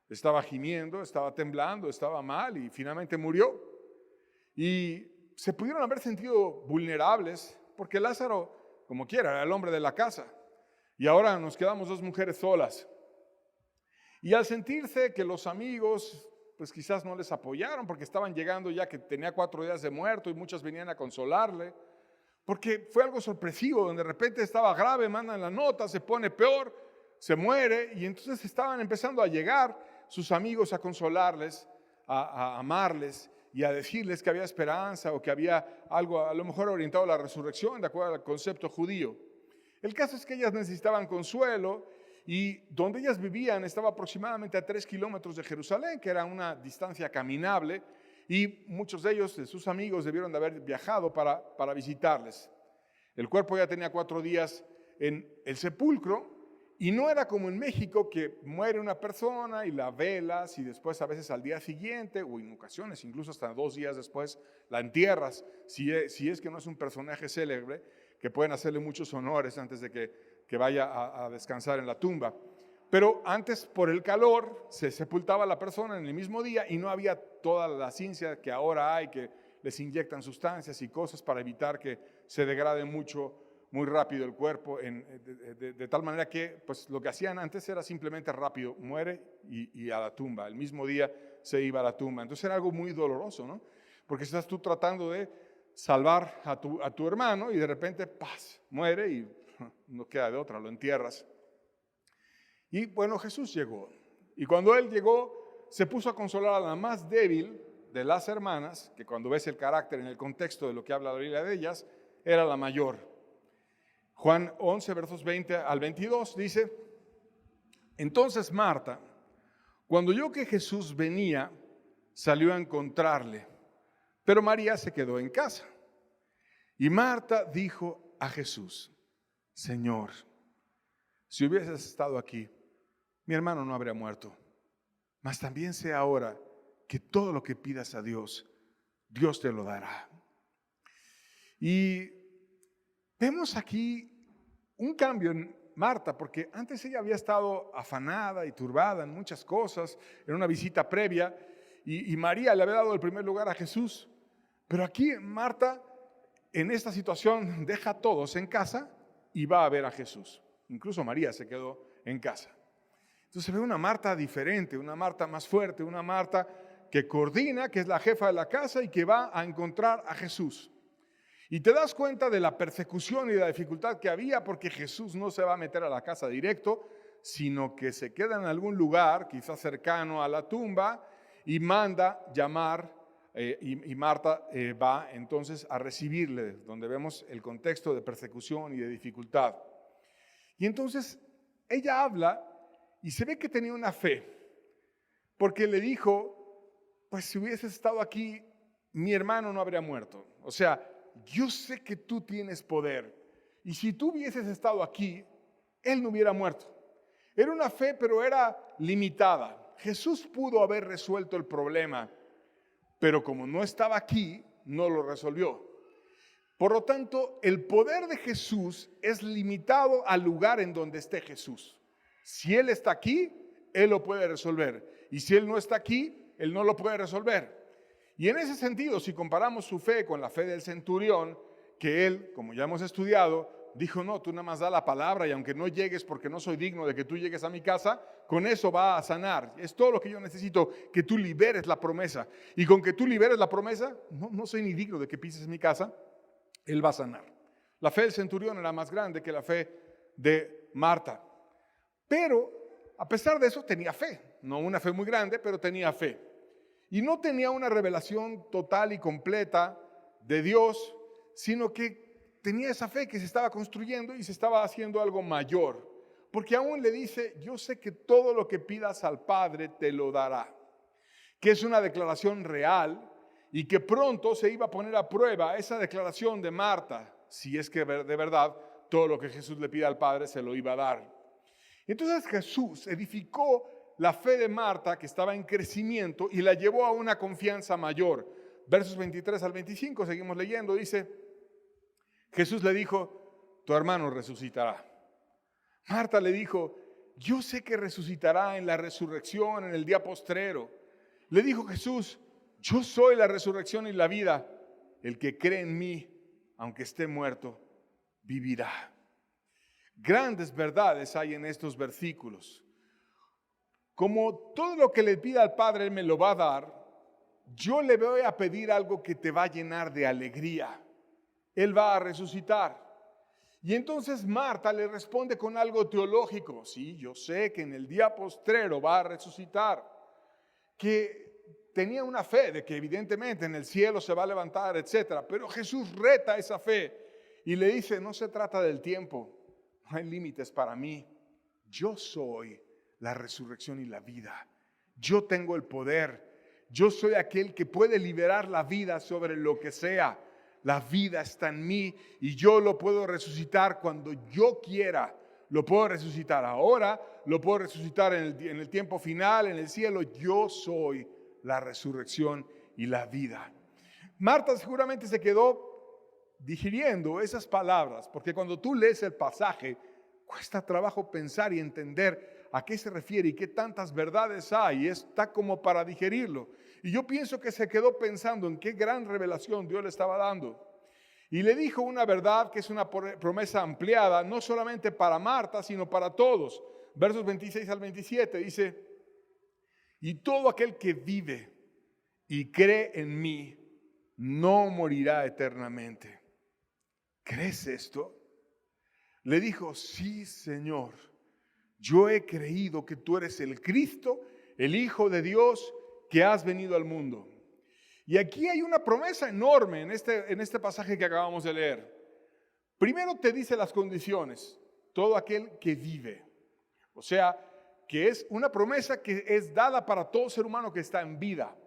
Estaba gimiendo, estaba temblando, estaba mal y finalmente murió. Y se pudieron haber sentido vulnerables, porque Lázaro, como quiera, era el hombre de la casa. Y ahora nos quedamos 2 mujeres solas. Y al sentirse que los amigos pues quizás no les apoyaron porque estaban llegando ya que tenía 4 días de muerto y muchos venían a consolarle. Porque fue algo sorpresivo, donde de repente estaba grave, mandan la nota, se pone peor, se muere, y entonces estaban empezando a llegar sus amigos a consolarles, a amarles y a decirles que había esperanza o que había algo a lo mejor orientado a la resurrección de acuerdo al concepto judío. El caso es que ellas necesitaban consuelo y donde ellas vivían estaba aproximadamente a 3 kilómetros de Jerusalén, que era una distancia caminable, y muchos de ellos, de sus amigos, debieron de haber viajado para visitarles. El cuerpo ya tenía 4 días en el sepulcro y no era como en México que muere una persona y la velas y después a veces al día siguiente o en ocasiones incluso hasta 2 días después la entierras, si es que no es un personaje célebre, que pueden hacerle muchos honores antes de que vaya a descansar en la tumba. Pero antes, por el calor, se sepultaba a la persona en el mismo día y no había toda la ciencia que ahora hay, que les inyectan sustancias y cosas para evitar que se degrade muy rápido el cuerpo, de tal manera que pues, lo que hacían antes era simplemente rápido, muere y a la tumba. El mismo día se iba a la tumba. Entonces era algo muy doloroso, ¿no? Porque estás tú tratando de salvar a tu hermano y de repente, ¡paz!, muere y no queda de otra, lo entierras. Y bueno, Jesús llegó. Y cuando Él llegó, se puso a consolar a la más débil de las hermanas, que cuando ves el carácter en el contexto de lo que habla la Biblia de ellas, era la mayor. Juan 11, versos 20 al 22 dice: entonces Marta, cuando oyó que Jesús venía, salió a encontrarle, pero María se quedó en casa. Y Marta dijo a Jesús: Señor, si hubieses estado aquí, mi hermano no habría muerto. Mas también sé ahora que todo lo que pidas a Dios, Dios te lo dará. Y vemos aquí un cambio en Marta, porque antes ella había estado afanada y turbada en muchas cosas, en una visita previa, y María le había dado el primer lugar a Jesús. Pero aquí Marta, en esta situación, deja a todos en casa y va a ver a Jesús. Incluso María se quedó en casa. Entonces se ve una Marta diferente, una Marta más fuerte, una Marta que coordina, que es la jefa de la casa y que va a encontrar a Jesús. Y te das cuenta de la persecución y de la dificultad que había, porque Jesús no se va a meter a la casa directo, sino que se queda en algún lugar, quizás cercano a la tumba, y manda llamar, y Marta va entonces a recibirle, donde vemos el contexto de persecución y de dificultad. Y entonces ella habla y se ve que tenía una fe, porque le dijo: pues si hubieses estado aquí, mi hermano no habría muerto. O sea, yo sé que tú tienes poder, y si tú hubieses estado aquí, él no hubiera muerto. Era una fe, pero era limitada. Jesús pudo haber resuelto el problema, pero como no estaba aquí, no lo resolvió. Por lo tanto, el poder de Jesús es limitado al lugar en donde esté Jesús. Si Él está aquí, Él lo puede resolver. Y si Él no está aquí, Él no lo puede resolver. Y en ese sentido, si comparamos su fe con la fe del centurión, que él, como ya hemos estudiado, dijo: no, tú nada más da la palabra y aunque no llegues porque no soy digno de que tú llegues a mi casa, con eso va a sanar. Es todo lo que yo necesito, que tú liberes la promesa. Y con que tú liberes la promesa, no soy ni digno de que pises mi casa, Él va a sanar. La fe del centurión era más grande que la fe de Marta. Pero, a pesar de eso, tenía fe. No una fe muy grande, pero tenía fe. Y no tenía una revelación total y completa de Dios, sino que tenía esa fe que se estaba construyendo y se estaba haciendo algo mayor. Porque aún le dice: yo sé que todo lo que pidas al Padre te lo dará. Que es una declaración real y que pronto se iba a poner a prueba esa declaración de Marta, si es que de verdad todo lo que Jesús le pide al Padre se lo iba a dar. Entonces Jesús edificó la fe de Marta, que estaba en crecimiento, y la llevó a una confianza mayor. Versos 23 al 25, seguimos leyendo, dice: Jesús le dijo: tu hermano resucitará. Marta le dijo: yo sé que resucitará en la resurrección, en el día postrero. Le dijo Jesús: yo soy la resurrección y la vida. El que cree en mí, aunque esté muerto, vivirá. Grandes verdades hay en estos versículos. como todo lo que le pida al Padre Él me lo va a dar, yo le voy a pedir algo que te va a llenar de alegría. Él va a resucitar. Y entonces Marta le responde con algo teológico. Sí, yo sé que en el día postrero va a resucitar. Que tenía una fe de que evidentemente en el cielo se va a levantar, etc. Pero Jesús reta esa fe y le dice, no se trata del tiempo, no hay límites para mí. Yo soy la resurrección y la vida. Yo tengo el poder. Yo soy aquel que puede liberar la vida sobre lo que sea. La vida está en mí y yo lo puedo resucitar cuando yo quiera. Lo puedo resucitar ahora, lo puedo resucitar en el tiempo final, en el cielo. Yo soy la resurrección y la vida. Marta seguramente se quedó digiriendo esas palabras, porque cuando tú lees el pasaje, cuesta trabajo pensar y entender a qué se refiere y qué tantas verdades hay. Está como para digerirlo. Y yo pienso que se quedó pensando en qué gran revelación Dios le estaba dando. Y le dijo una verdad que es una promesa ampliada, no solamente para Marta, sino para todos. Versos 26 al 27 dice, y todo aquel que vive y cree en mí, no morirá eternamente. ¿Crees esto? Le dijo, sí, Señor, yo he creído que tú eres el Cristo, el Hijo de Dios, que has venido al mundo. Y aquí hay una promesa enorme en este pasaje que acabamos de leer. Primero te dice las condiciones, todo aquel que vive. O sea, que es una promesa que es dada para todo ser humano que está en vida.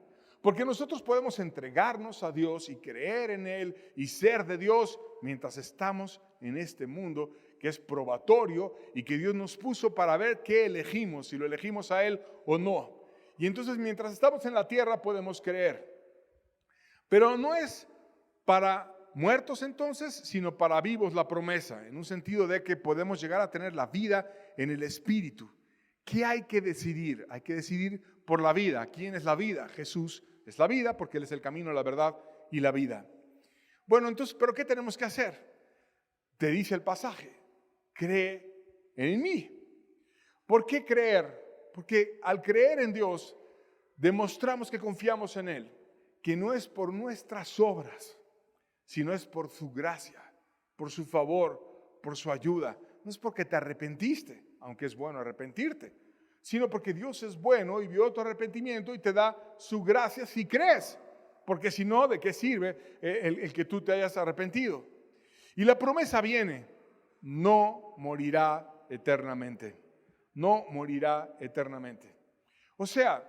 Porque nosotros podemos entregarnos a Dios y creer en Él y ser de Dios mientras estamos en este mundo que es probatorio y que Dios nos puso para ver qué elegimos, si lo elegimos a Él o no. Y entonces mientras estamos en la tierra podemos creer. Pero no es para muertos entonces, sino para vivos la promesa, en un sentido de que podemos llegar a tener la vida en el Espíritu. ¿Qué hay que decidir? Hay que decidir por la vida. ¿Quién es la vida? Jesús es la vida porque Él es el camino, la verdad y la vida. Bueno, entonces, ¿pero qué tenemos que hacer? Te dice el pasaje, cree en mí. ¿Por qué creer? Porque al creer en Dios, demostramos que confiamos en Él, que no es por nuestras obras, sino es por su gracia, por su favor, por su ayuda. No es porque te arrepentiste, aunque es bueno arrepentirte, sino porque Dios es bueno y vio tu arrepentimiento y te da su gracia si crees. Porque si no, ¿de qué sirve el que tú te hayas arrepentido? Y la promesa viene, no morirá eternamente. No morirá eternamente. O sea,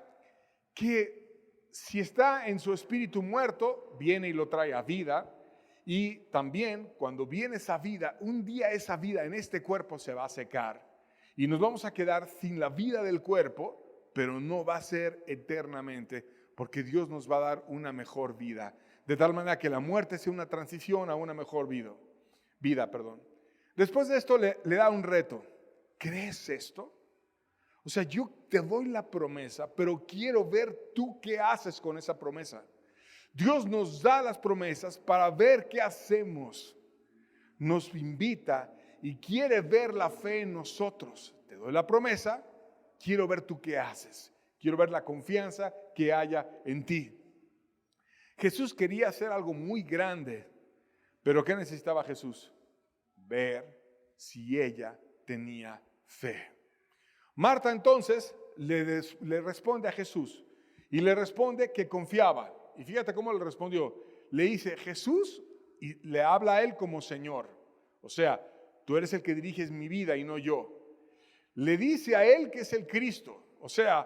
que si está en su espíritu muerto, viene y lo trae a vida. Y también cuando viene esa vida, un día esa vida en este cuerpo se va a secar. Y nos vamos a quedar sin la vida del cuerpo, pero no va a ser eternamente, porque Dios nos va a dar una mejor vida. De tal manera que la muerte sea una transición a una mejor vida. Después de esto le da un reto. ¿Crees esto? O sea, yo te doy la promesa, pero quiero ver tú qué haces con esa promesa. Dios nos da las promesas para ver qué hacemos. Nos invita y quiere ver la fe en nosotros. Te doy la promesa, quiero ver tú qué haces. Quiero ver la confianza que haya en ti. Jesús quería hacer algo muy grande, pero ¿qué necesitaba Jesús? Ver si ella tenía fe. Marta entonces le responde a Jesús y le responde que confiaba. Y fíjate cómo le respondió. Le dice Jesús y le habla a él como Señor. O sea, tú eres el que diriges mi vida y no yo. Le dice a él que es el Cristo. O sea,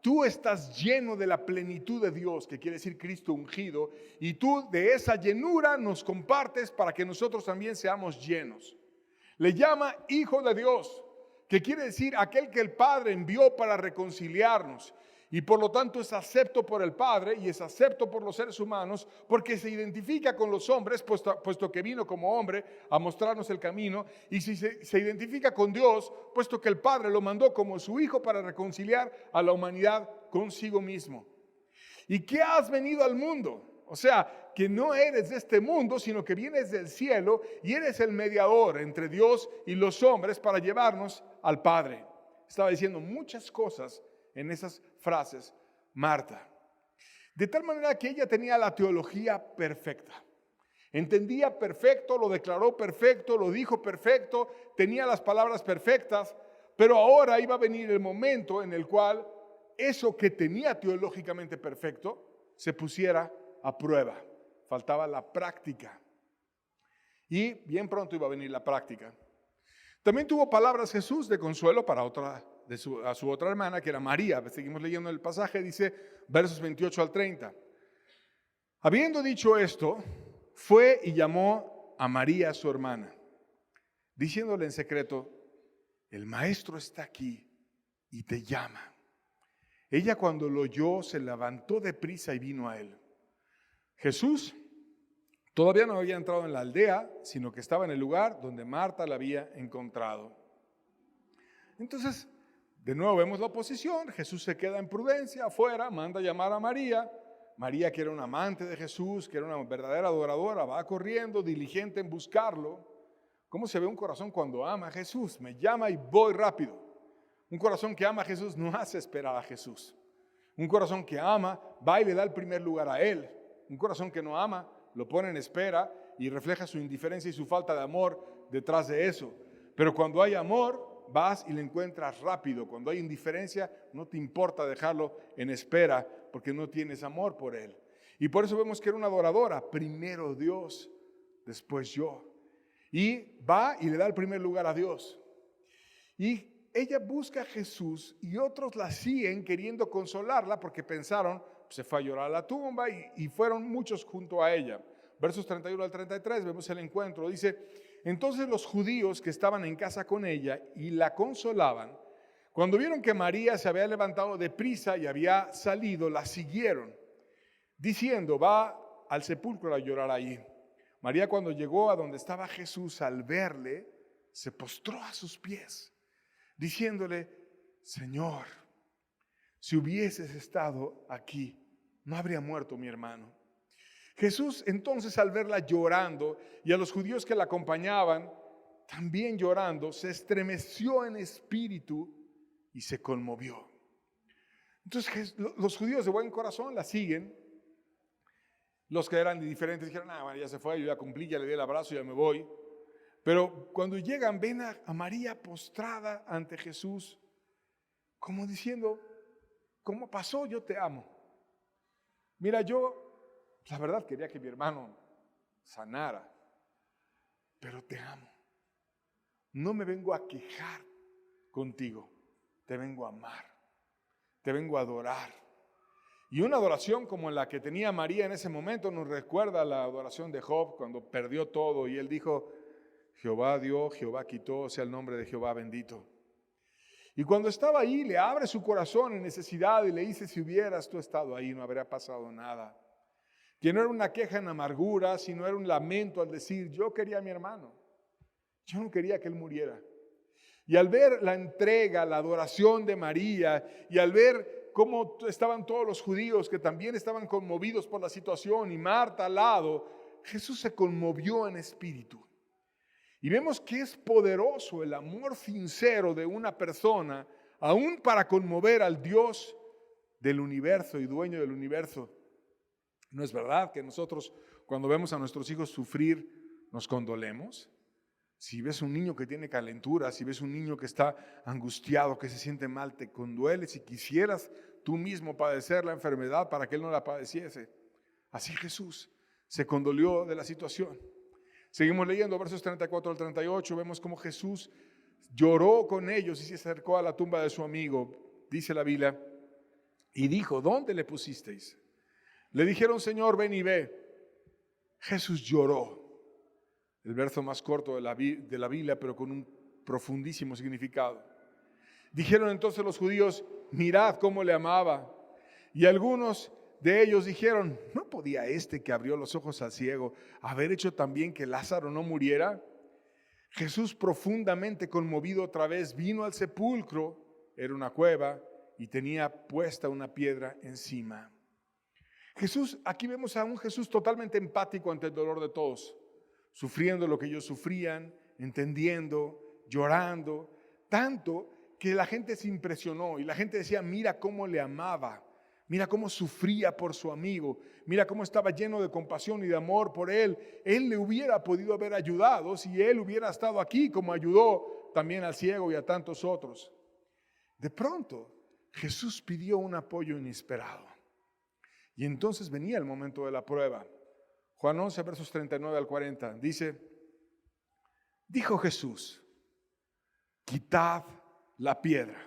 tú estás lleno de la plenitud de Dios, que quiere decir Cristo ungido, y tú de esa llenura nos compartes para que nosotros también seamos llenos. Le llama Hijo de Dios, que quiere decir aquel que el Padre envió para reconciliarnos. Y por lo tanto es acepto por el Padre y es acepto por los seres humanos porque se identifica con los hombres, puesto que vino como hombre a mostrarnos el camino. Y si se identifica con Dios, puesto que el Padre lo mandó como su Hijo para reconciliar a la humanidad consigo mismo. ¿Y qué has venido al mundo? O sea, que no eres de este mundo, sino que vienes del cielo y eres el mediador entre Dios y los hombres para llevarnos al Padre. Estaba diciendo muchas cosas en esas frases, Marta. De tal manera que ella tenía la teología perfecta. Entendía perfecto, lo declaró perfecto, lo dijo perfecto, tenía las palabras perfectas, pero ahora iba a venir el momento en el cual eso que tenía teológicamente perfecto se pusiera a prueba. Faltaba la práctica. Y bien pronto iba a venir la práctica. También tuvo palabras Jesús de consuelo para a su otra hermana, que era María. Seguimos leyendo el pasaje, dice versos 28 al 30. Habiendo dicho esto, fue y llamó a María, su hermana, diciéndole en secreto: el maestro está aquí y te llama. Ella, cuando lo oyó, se levantó deprisa y vino a él. Jesús todavía no había entrado en la aldea, sino que estaba en el lugar donde Marta la había encontrado. Entonces, de nuevo vemos la oposición. Jesús se queda en prudencia afuera, manda a llamar a María. María, que era una amante de Jesús, que era una verdadera adoradora, va corriendo, diligente en buscarlo. ¿Cómo se ve un corazón cuando ama a Jesús? Me llama y voy rápido. Un corazón que ama a Jesús no hace esperar a Jesús. Un corazón que ama va y le da el primer lugar a Él. Un corazón que no ama lo pone en espera y refleja su indiferencia y su falta de amor detrás de eso. Pero cuando hay amor, vas y lo encuentras rápido. Cuando hay indiferencia, no te importa dejarlo en espera porque no tienes amor por Él. Y por eso vemos que era una adoradora. Primero Dios, después yo. Y va y le da el primer lugar a Dios. Y ella busca a Jesús y otros la siguen queriendo consolarla porque pensaron, se fue a llorar a la tumba y fueron muchos junto a ella. Versos 31 al 33 vemos el encuentro. Dice: entonces los judíos que estaban en casa con ella y la consolaban, cuando vieron que María se había levantado deprisa y había salido, la siguieron, diciendo: va al sepulcro a llorar allí. María, cuando llegó a donde estaba Jesús, al verle, se postró a sus pies, diciéndole: Señor, si hubieses estado aquí, no habría muerto mi hermano. Jesús entonces, al verla llorando y a los judíos que la acompañaban también llorando, se estremeció en espíritu y se conmovió. Entonces los judíos de buen corazón la siguen. Los que eran diferentes dijeron: María se fue, yo ya cumplí, ya le di el abrazo, ya me voy. Pero cuando llegan, ven a María postrada ante Jesús, como diciendo: ¿cómo pasó? Yo te amo. Mira, yo la verdad quería que mi hermano sanara, pero te amo. No me vengo a quejar contigo, te vengo a amar, te vengo a adorar. Y una adoración como la que tenía María en ese momento nos recuerda a la adoración de Job cuando perdió todo y él dijo: Jehová dio, Jehová quitó, sea el nombre de Jehová bendito. Y cuando estaba ahí, le abre su corazón en necesidad y le dice: si hubieras tú estado ahí, no habría pasado nada. Que no era una queja en amargura, sino era un lamento al decir: yo quería a mi hermano, yo no quería que él muriera. Y al ver la entrega, la adoración de María, y al ver cómo estaban todos los judíos que también estaban conmovidos por la situación, y Marta al lado, Jesús se conmovió en espíritu. Y vemos que es poderoso el amor sincero de una persona, aún para conmover al Dios del universo y dueño del universo. ¿No es verdad que nosotros, cuando vemos a nuestros hijos sufrir, nos condolemos? Si ves un niño que tiene calentura, si ves un niño que está angustiado, que se siente mal, te condueles y quisieras tú mismo padecer la enfermedad para que él no la padeciese. Así Jesús se condolió de la situación. Seguimos leyendo versos 34 al 38, vemos cómo Jesús lloró con ellos y se acercó a la tumba de su amigo, dice la Biblia, y dijo: ¿dónde le pusisteis? Le dijeron: Señor, ven y ve. Jesús lloró. El verso más corto de la Biblia, pero con un profundísimo significado. Dijeron entonces los judíos: mirad cómo le amaba. Y algunos de ellos dijeron: ¿no podía este que abrió los ojos al ciego haber hecho también que Lázaro no muriera? Jesús, profundamente conmovido otra vez, vino al sepulcro. Era una cueva y tenía puesta una piedra encima. Jesús, aquí vemos a un Jesús totalmente empático ante el dolor de todos, sufriendo lo que ellos sufrían, entendiendo, llorando, tanto que la gente se impresionó y la gente decía, mira cómo le amaba, mira cómo sufría por su amigo, mira cómo estaba lleno de compasión y de amor por él. Él le hubiera podido haber ayudado si él hubiera estado aquí, como ayudó también al ciego y a tantos otros. De pronto, Jesús pidió un apoyo inesperado. Y entonces venía el momento de la prueba. Juan 11, versos 39 al 40, dice, dijo Jesús, quitad la piedra.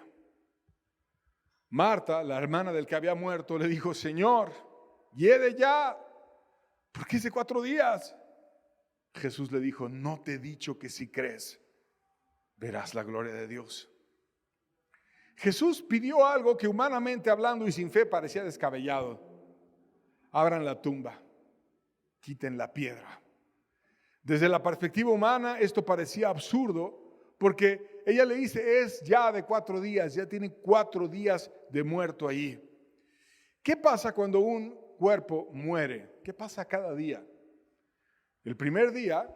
Marta, la hermana del que había muerto, le dijo, Señor, hiede ya, porque es de 4 días. Jesús le dijo, no te he dicho que si crees, verás la gloria de Dios. Jesús pidió algo que humanamente hablando y sin fe parecía descabellado. Abran la tumba, quiten la piedra. Desde la perspectiva humana esto parecía absurdo, porque ella le dice, es ya de 4 días, ya tiene 4 días de muerto ahí. ¿Qué pasa cuando un cuerpo muere? ¿Qué pasa cada día? El primer día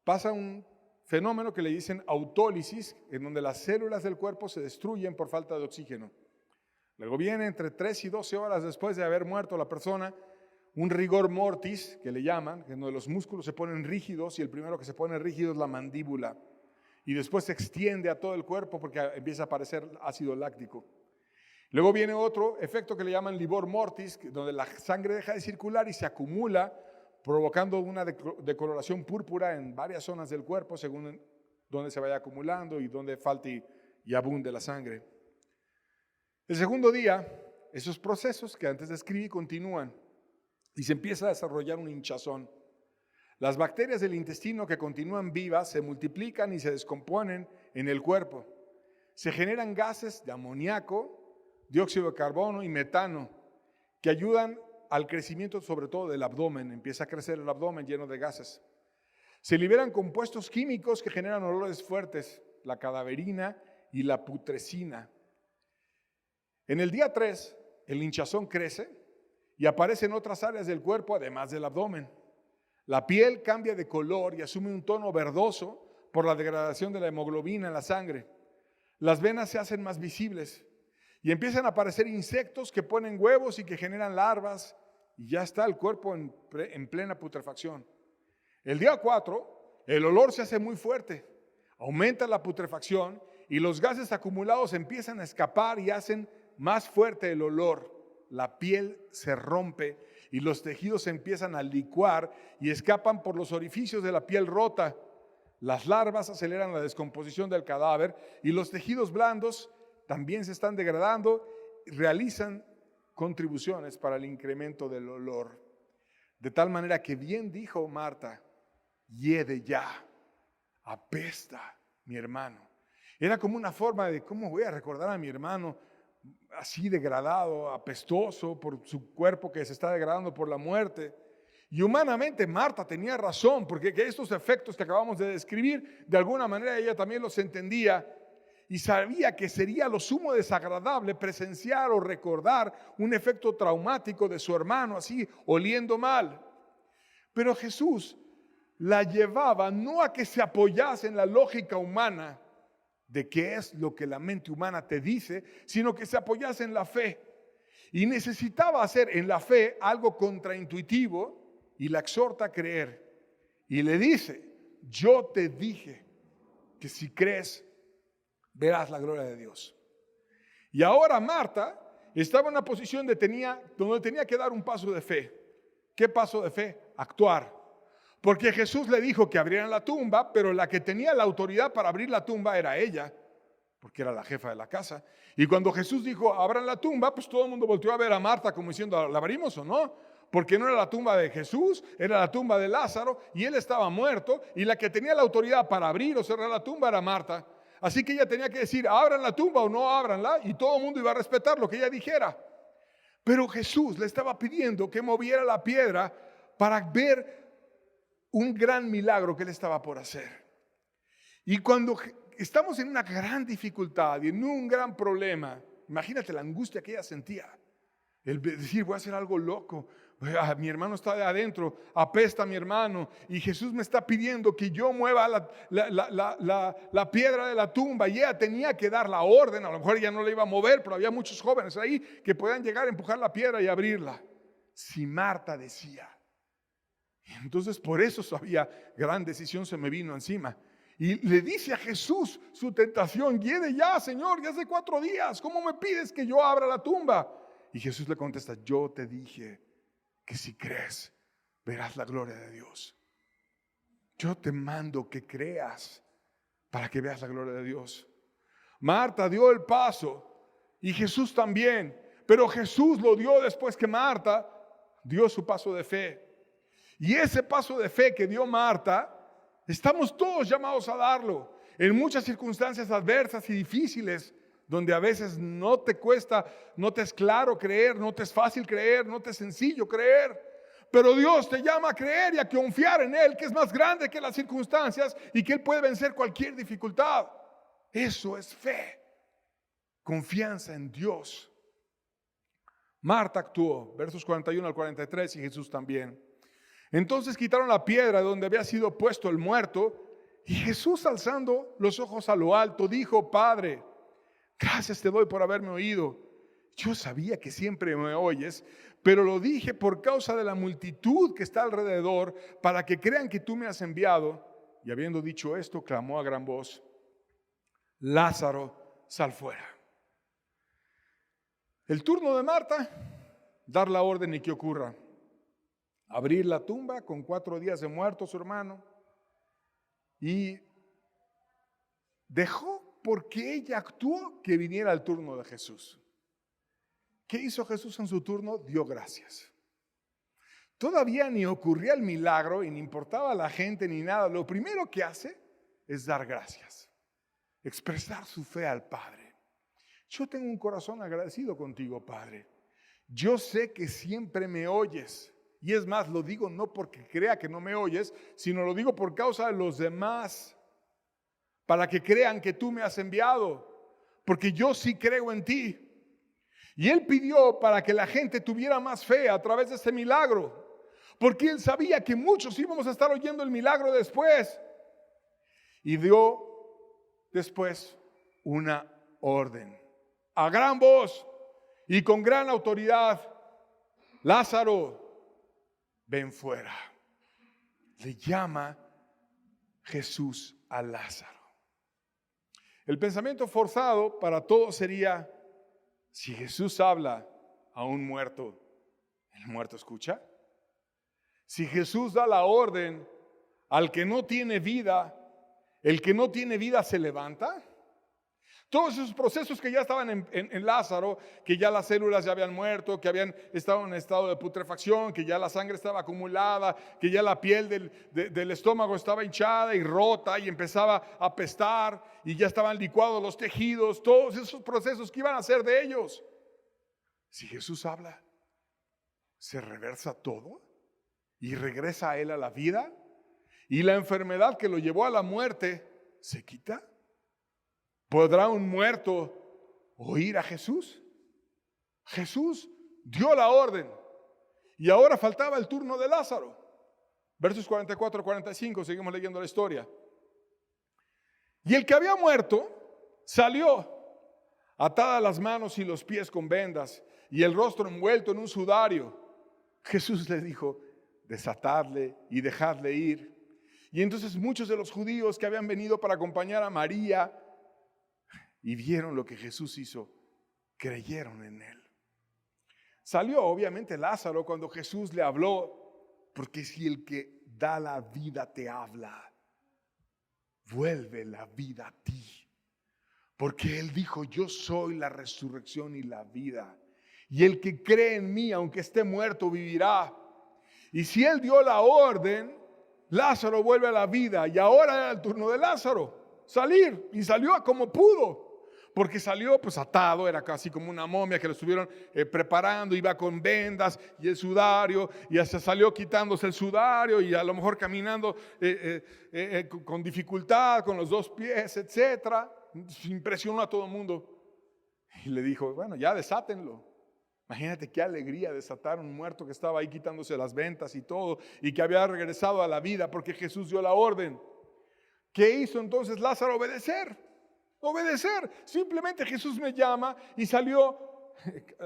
pasa un fenómeno que le dicen autólisis, en donde las células del cuerpo se destruyen por falta de oxígeno. Luego viene entre 3 y 12 horas después de haber muerto la persona, un rigor mortis, que le llaman, en donde los músculos se ponen rígidos y el primero que se pone rígido es la mandíbula. Y después se extiende a todo el cuerpo porque empieza a aparecer ácido láctico. Luego viene otro efecto que le llaman livor mortis, donde la sangre deja de circular y se acumula, provocando una decoloración púrpura en varias zonas del cuerpo, según donde se vaya acumulando y donde falte y abunde la sangre. El segundo día, esos procesos que antes describí continúan y se empieza a desarrollar un hinchazón. Las bacterias del intestino que continúan vivas se multiplican y se descomponen en el cuerpo. Se generan gases de amoníaco, dióxido de carbono y metano que ayudan al crecimiento sobre todo del abdomen. Empieza a crecer el abdomen lleno de gases. Se liberan compuestos químicos que generan olores fuertes, la cadaverina y la putrescina. En el día 3, el hinchazón crece y aparece en otras áreas del cuerpo además del abdomen. La piel cambia de color y asume un tono verdoso por la degradación de la hemoglobina en la sangre. Las venas se hacen más visibles y empiezan a aparecer insectos que ponen huevos y que generan larvas y ya está el cuerpo en plena putrefacción. El día 4, el olor se hace muy fuerte, aumenta la putrefacción y los gases acumulados empiezan a escapar y hacen más fuerte el olor. La piel se rompe y los tejidos se empiezan a licuar y escapan por los orificios de la piel rota. Las larvas aceleran la descomposición del cadáver y los tejidos blandos también se están degradando y realizan contribuciones para el incremento del olor. De tal manera que bien dijo Marta, hiede ya, apesta mi hermano. Era como una forma de, ¿cómo voy a recordar a mi hermano así degradado, apestoso por su cuerpo que se está degradando por la muerte? Y humanamente Marta tenía razón, porque estos efectos que acabamos de describir, de alguna manera ella también los entendía y sabía que sería lo sumo desagradable presenciar o recordar un efecto traumático de su hermano así oliendo mal. Pero Jesús la llevaba no a que se apoyase en la lógica humana de qué es lo que la mente humana te dice, sino que se apoyase en la fe. Y necesitaba hacer en la fe algo contraintuitivo y la exhorta a creer. Y le dice, yo te dije que si crees, verás la gloria de Dios. Y ahora Marta estaba en una posición donde tenía que dar un paso de fe. ¿Qué paso de fe? Actuar. Porque Jesús le dijo que abrieran la tumba, pero la que tenía la autoridad para abrir la tumba era ella, porque era la jefa de la casa. Y cuando Jesús dijo, abran la tumba, pues todo el mundo volteó a ver a Marta como diciendo, ¿la abrimos o no? Porque no era la tumba de Jesús, era la tumba de Lázaro, y él estaba muerto, y la que tenía la autoridad para abrir o cerrar la tumba era Marta. Así que ella tenía que decir, abran la tumba o no abranla, y todo el mundo iba a respetar lo que ella dijera. Pero Jesús le estaba pidiendo que moviera la piedra para ver un gran milagro que él estaba por hacer. Y cuando estamos en una gran dificultad y en un gran problema, imagínate la angustia que ella sentía. El decir, voy a hacer algo loco. Mi hermano está de adentro, apesta a mi hermano, y Jesús me está pidiendo que yo mueva la piedra de la tumba, y ella tenía que dar la orden. A lo mejor ella no la iba a mover, pero había muchos jóvenes ahí que podían llegar a empujar la piedra y abrirla. Si Marta decía. Entonces por eso sabía, gran decisión se me vino encima. Y le dice a Jesús su tentación: hiede ya, Señor, ya hace 4 días, ¿cómo me pides que yo abra la tumba? Y Jesús le contesta: yo te dije que si crees, verás la gloria de Dios. Yo te mando que creas para que veas la gloria de Dios. Marta dio el paso y Jesús también, pero Jesús lo dio después que Marta dio su paso de fe. Y ese paso de fe que dio Marta, estamos todos llamados a darlo en muchas circunstancias adversas y difíciles, donde a veces no te cuesta, no te es claro creer, no te es fácil creer, no te es sencillo creer. Pero Dios te llama a creer y a confiar en Él, que es más grande que las circunstancias y que Él puede vencer cualquier dificultad. Eso es fe, confianza en Dios. Marta actuó, versos 41 al 43, y Jesús también. Entonces quitaron la piedra donde había sido puesto el muerto, y Jesús, alzando los ojos a lo alto, dijo: Padre, gracias te doy por haberme oído. Yo sabía que siempre me oyes, pero lo dije por causa de la multitud que está alrededor, para que crean que tú me has enviado. Y habiendo dicho esto, clamó a gran voz: Lázaro, sal fuera. El turno de Marta, dar la orden y que ocurra. Abrir la tumba con 4 días de muerto su hermano. Y dejó, porque ella actuó, que viniera el turno de Jesús. ¿Qué hizo Jesús en su turno? Dio gracias. Todavía ni ocurría el milagro y ni importaba a la gente ni nada. Lo primero que hace es dar gracias, expresar su fe al Padre. Yo tengo un corazón agradecido contigo, Padre. Yo sé que siempre me oyes. Y es más, lo digo no porque crea que no me oyes, sino lo digo por causa de los demás, para que crean que tú me has enviado, porque yo sí creo en ti. Y Él pidió para que la gente tuviera más fe a través de este milagro, porque Él sabía que muchos íbamos a estar oyendo el milagro después. Y dio después una orden a gran voz y con gran autoridad: Lázaro, ven fuera. Le llama Jesús a Lázaro. El pensamiento forzado para todos sería: si Jesús habla a un muerto, ¿el muerto escucha? Si Jesús da la orden al que no tiene vida, ¿el que no tiene vida se levanta? Todos esos procesos que ya estaban en Lázaro, que ya las células ya habían muerto, que habían estado en estado de putrefacción, que ya la sangre estaba acumulada, que ya la piel del estómago estaba hinchada y rota y empezaba a apestar, y ya estaban licuados los tejidos, todos esos procesos que iban a hacer de ellos. Si Jesús habla, se reversa todo y regresa a Él a la vida, y la enfermedad que lo llevó a la muerte se quita. ¿Podrá un muerto oír a Jesús? Jesús dio la orden y ahora faltaba el turno de Lázaro. Versos 44 a 45, seguimos leyendo la historia. Y el que había muerto salió, atadas las manos y los pies con vendas y el rostro envuelto en un sudario. Jesús le dijo: desatadle y dejadle ir. Y entonces muchos de los judíos que habían venido para acompañar a María y vieron lo que Jesús hizo, creyeron en Él. Salió obviamente Lázaro cuando Jesús le habló, porque si el que da la vida te habla, vuelve la vida a ti. Porque Él dijo: yo soy la resurrección y la vida. Y el que cree en mí, aunque esté muerto, vivirá. Y si Él dio la orden, Lázaro vuelve a la vida. Y ahora era el turno de Lázaro salir. Y salió como pudo. Porque salió pues atado, era casi como una momia que lo estuvieron preparando, iba con vendas y el sudario, y hasta salió quitándose el sudario y a lo mejor caminando con dificultad, con los 2 pies, etcétera. Impresionó a todo el mundo. Y le dijo: bueno, ya desátenlo. Imagínate qué alegría desatar a un muerto que estaba ahí quitándose las ventas y todo, y que había regresado a la vida porque Jesús dio la orden. ¿Qué hizo entonces Lázaro? Obedecer. Simplemente Jesús me llama y salió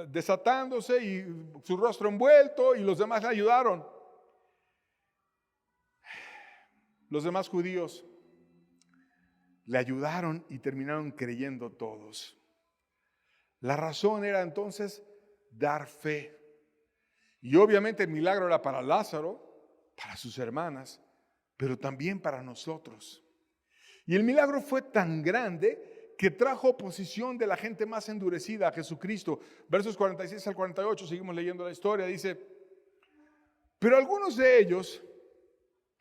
desatándose y su rostro envuelto, y los demás le ayudaron. Los demás judíos le ayudaron y terminaron creyendo todos. La razón era entonces dar fe. Y obviamente el milagro era para Lázaro, para sus hermanas, pero también para nosotros. Y el milagro fue tan grande que trajo oposición de la gente más endurecida a Jesucristo. Versos 46 al 48, seguimos leyendo la historia, dice: pero algunos de ellos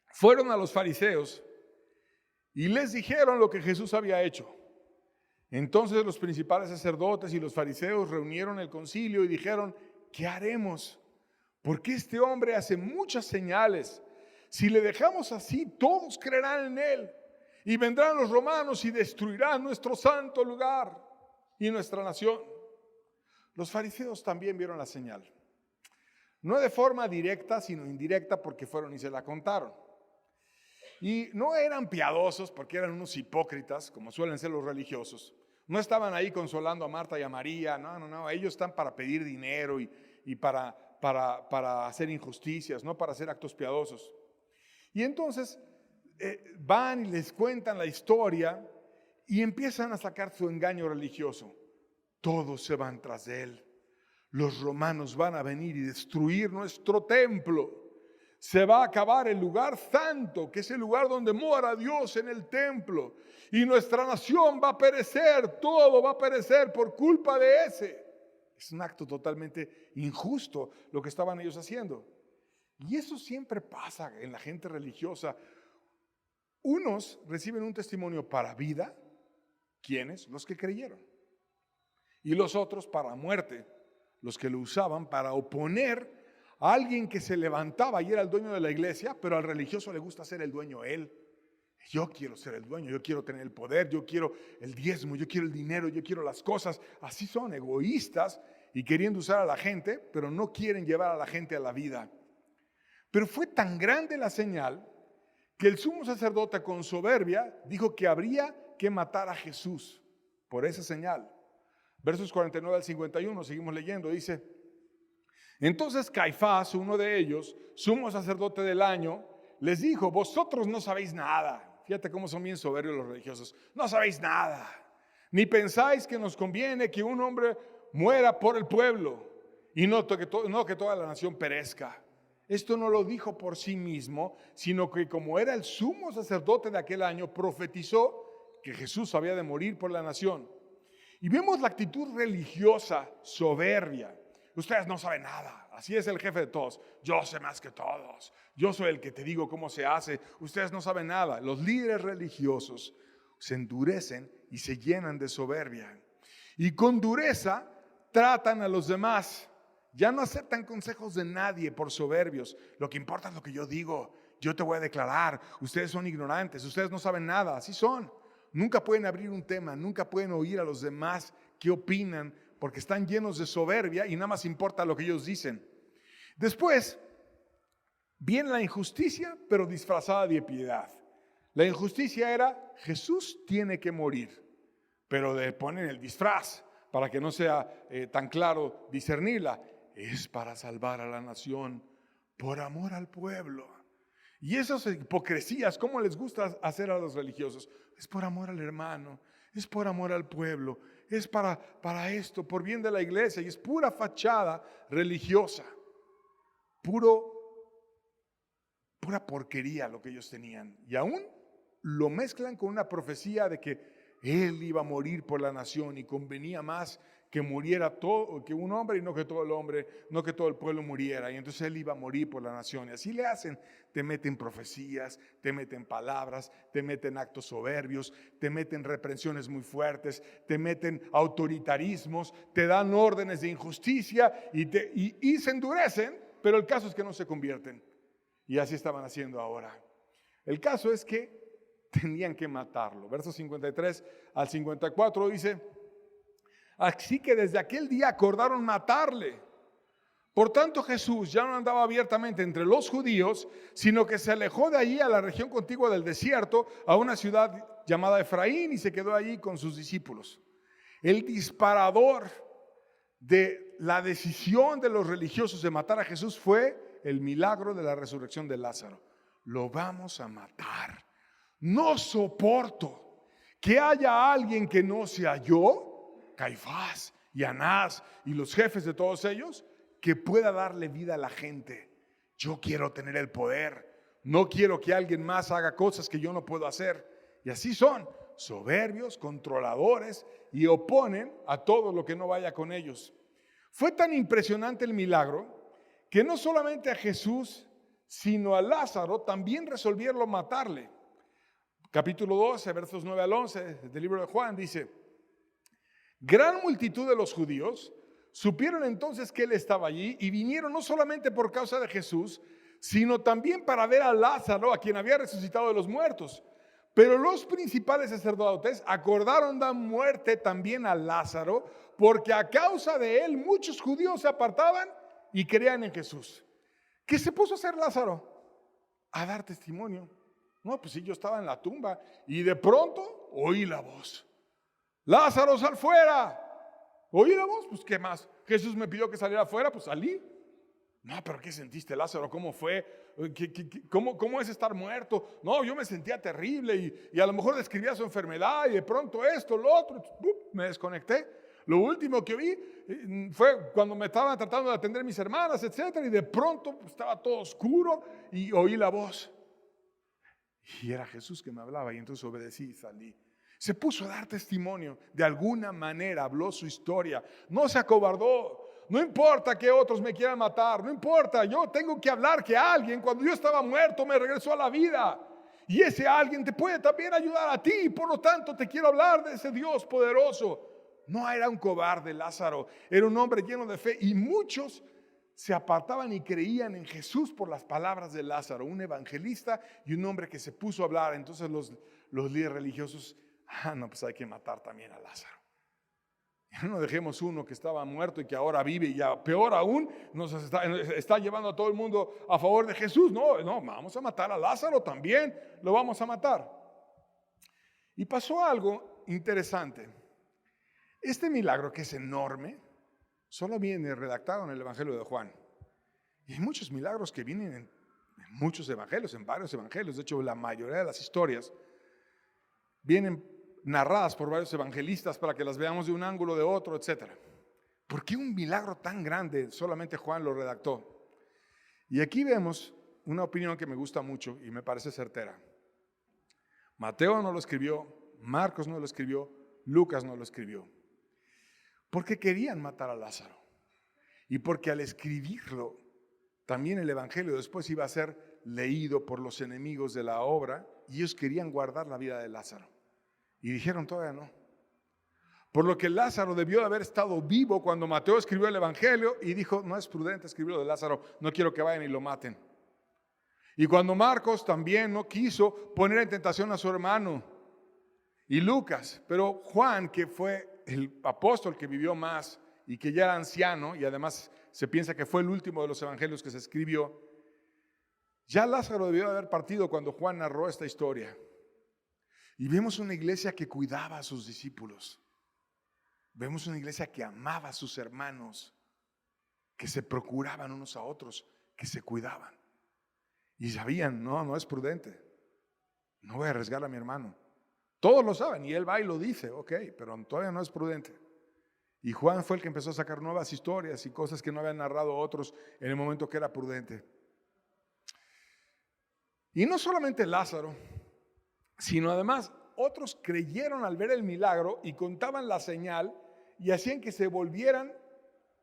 fueron a los fariseos y les dijeron lo que Jesús había hecho. Entonces los principales sacerdotes y los fariseos reunieron el concilio y dijeron: ¿qué haremos? Porque este hombre hace muchas señales. Si le dejamos así, todos creerán en él. Y vendrán los romanos y destruirán nuestro santo lugar y nuestra nación. Los fariseos también vieron la señal. No de forma directa, sino indirecta, porque fueron y se la contaron. Y no eran piadosos porque eran unos hipócritas, como suelen ser los religiosos. No estaban ahí consolando a Marta y a María. No. Ellos están para pedir dinero y para hacer injusticias, no para hacer actos piadosos. Y entonces van y les cuentan la historia y empiezan a sacar su engaño religioso. Todos se van tras de él. Los romanos van a venir y destruir nuestro templo. Se va a acabar el lugar santo, que es el lugar donde mora Dios, en el templo. Y nuestra nación va a perecer, todo va a perecer por culpa de ese. Es un acto totalmente injusto lo que estaban ellos haciendo. Y eso siempre pasa en la gente religiosa. Unos reciben un testimonio para vida. ¿Quiénes? Los que creyeron. Y los otros para muerte. Los que lo usaban para oponer a alguien que se levantaba y era el dueño de la iglesia, pero al religioso le gusta ser el dueño él. Yo quiero ser el dueño, yo quiero tener el poder, yo quiero el diezmo, yo quiero el dinero, yo quiero las cosas. Así son, egoístas y queriendo usar a la gente, pero no quieren llevar a la gente a la vida. Pero fue tan grande la señal que el sumo sacerdote, con soberbia, dijo que habría que matar a Jesús por esa señal. Versos 49 al 51, seguimos leyendo, dice: entonces Caifás, uno de ellos, sumo sacerdote del año, les dijo: vosotros no sabéis nada. Fíjate cómo son bien soberbios los religiosos. No sabéis nada, ni pensáis que nos conviene que un hombre muera por el pueblo y no que toda la nación perezca. Esto no lo dijo por sí mismo, sino que como era el sumo sacerdote de aquel año, profetizó que Jesús había de morir por la nación. Y vemos la actitud religiosa soberbia. Ustedes no saben nada, así es el jefe de todos. Yo sé más que todos, yo soy el que te digo cómo se hace. Ustedes no saben nada. Los líderes religiosos se endurecen y se llenan de soberbia. Y con dureza tratan a los demás. Ya no aceptan consejos de nadie por soberbios. Lo que importa es lo que yo digo. Yo te voy a declarar. Ustedes son ignorantes, ustedes no saben nada. Así son. Nunca pueden abrir un tema, nunca pueden oír a los demás qué opinan, porque están llenos de soberbia y nada más importa lo que ellos dicen. Después viene la injusticia, pero disfrazada de piedad. La injusticia era: Jesús tiene que morir, pero le ponen el disfraz para que no sea tan claro discernirla. Es para salvar a la nación por amor al pueblo. Y esas hipocresías, ¿cómo les gusta hacer a los religiosos? Es por amor al hermano, es por amor al pueblo, es para esto, por bien de la iglesia. Y es pura fachada religiosa, pura porquería lo que ellos tenían. Y aún lo mezclan con una profecía de que él iba a morir por la nación y convenía más que muriera todo, que un hombre y no que todo el hombre, no que todo el pueblo muriera. Y entonces él iba a morir por la nación. Y así le hacen. Te meten profecías, te meten palabras, te meten actos soberbios, te meten reprensiones muy fuertes, te meten autoritarismos, te dan órdenes de injusticia y se endurecen, pero el caso es que no se convierten. Y así estaban haciendo ahora. El caso es que tenían que matarlo. Versos 53 al 54 dice: así que desde aquel día acordaron matarle, Por tanto, Jesús ya no andaba abiertamente entre los judíos, sino que se alejó de allí a la región contigua del desierto, a una ciudad llamada Efraín, y se quedó allí con sus discípulos. El disparador de la decisión de los religiosos de matar a Jesús fue el milagro de la resurrección de Lázaro. Lo vamos a matar. No soporto que haya alguien que no sea yo, Caifás y Anás y los jefes de todos ellos, que pueda darle vida a la gente. Yo quiero tener el poder. No quiero que alguien más haga cosas que yo no puedo hacer. Y así son, soberbios, controladores, y oponen a todo lo que no vaya con ellos. Fue tan impresionante el milagro que no solamente a Jesús, sino a Lázaro también resolvieron matarle. Capítulo 12, versos 9 al 11 del libro de Juan dice: gran multitud de los judíos supieron entonces que él estaba allí y vinieron no solamente por causa de Jesús, sino también para ver a Lázaro, a quien había resucitado de los muertos. Pero los principales sacerdotes acordaron dar muerte también a Lázaro, porque a causa de él muchos judíos se apartaban y creían en Jesús. ¿Qué se puso a hacer Lázaro? A dar testimonio. No, pues sí, yo estaba en la tumba y de pronto oí la voz: Lázaro, sal fuera. Oí la voz, pues ¿qué más? Jesús me pidió que saliera afuera, pues salí. No, pero ¿qué sentiste, Lázaro? ¿Cómo fue? ¿Cómo es estar muerto? No, yo me sentía terrible y a lo mejor describía su enfermedad y de pronto esto, lo otro, me desconecté. Lo último que vi fue cuando me estaban tratando de atender mis hermanas, etcétera, y de pronto estaba todo oscuro y oí la voz. Y era Jesús que me hablaba y entonces obedecí y salí. Se puso a dar testimonio, de alguna manera habló su historia, no se acobardó. No importa que otros me quieran matar, no importa, yo tengo que hablar que alguien cuando yo estaba muerto me regresó a la vida. Y ese alguien te puede también ayudar a ti, por lo tanto te quiero hablar de ese Dios poderoso. No era un cobarde Lázaro, era un hombre lleno de fe y muchos se apartaban y creían en Jesús por las palabras de Lázaro, un evangelista y un hombre que se puso a hablar. Entonces los líderes religiosos, no, pues hay que matar también a Lázaro. No dejemos uno que estaba muerto y que ahora vive y ya peor aún nos está llevando a todo el mundo a favor de Jesús. No, vamos a matar a Lázaro también, lo vamos a matar. Y pasó algo interesante. Este milagro, que es enorme, solo viene redactado en el Evangelio de Juan. Y hay muchos milagros que vienen en muchos evangelios, en varios evangelios. De hecho, la mayoría de las historias vienen narradas por varios evangelistas para que las veamos de un ángulo, de otro, etc. ¿Por qué un milagro tan grande solamente Juan lo redactó? Y aquí vemos una opinión que me gusta mucho y me parece certera. Mateo no lo escribió, Marcos no lo escribió, Lucas no lo escribió. Porque querían matar a Lázaro. Y porque al escribirlo, también el evangelio después iba a ser leído por los enemigos de la obra y ellos querían guardar la vida de Lázaro. Y dijeron todavía no. Por lo que Lázaro debió de haber estado vivo cuando Mateo escribió el evangelio y dijo: no es prudente escribirlo de Lázaro, no quiero que vayan y lo maten. Y cuando Marcos también no quiso poner en tentación a su hermano. Y Lucas, pero Juan, que fue el apóstol que vivió más y que ya era anciano, y además se piensa que fue el último de los evangelios que se escribió, ya Lázaro debió de haber partido cuando Juan narró esta historia. Y vemos una iglesia que cuidaba a sus discípulos. Vemos una iglesia que amaba a sus hermanos, que se procuraban unos a otros, que se cuidaban. Y sabían, no es prudente. No voy a arriesgar a mi hermano. Todos lo saben y él va y lo dice, ok, pero todavía no es prudente. Y Juan fue el que empezó a sacar nuevas historias y cosas que no habían narrado otros en el momento que era prudente. Y no solamente Lázaro, sino además otros creyeron al ver el milagro y contaban la señal y hacían que se volvieran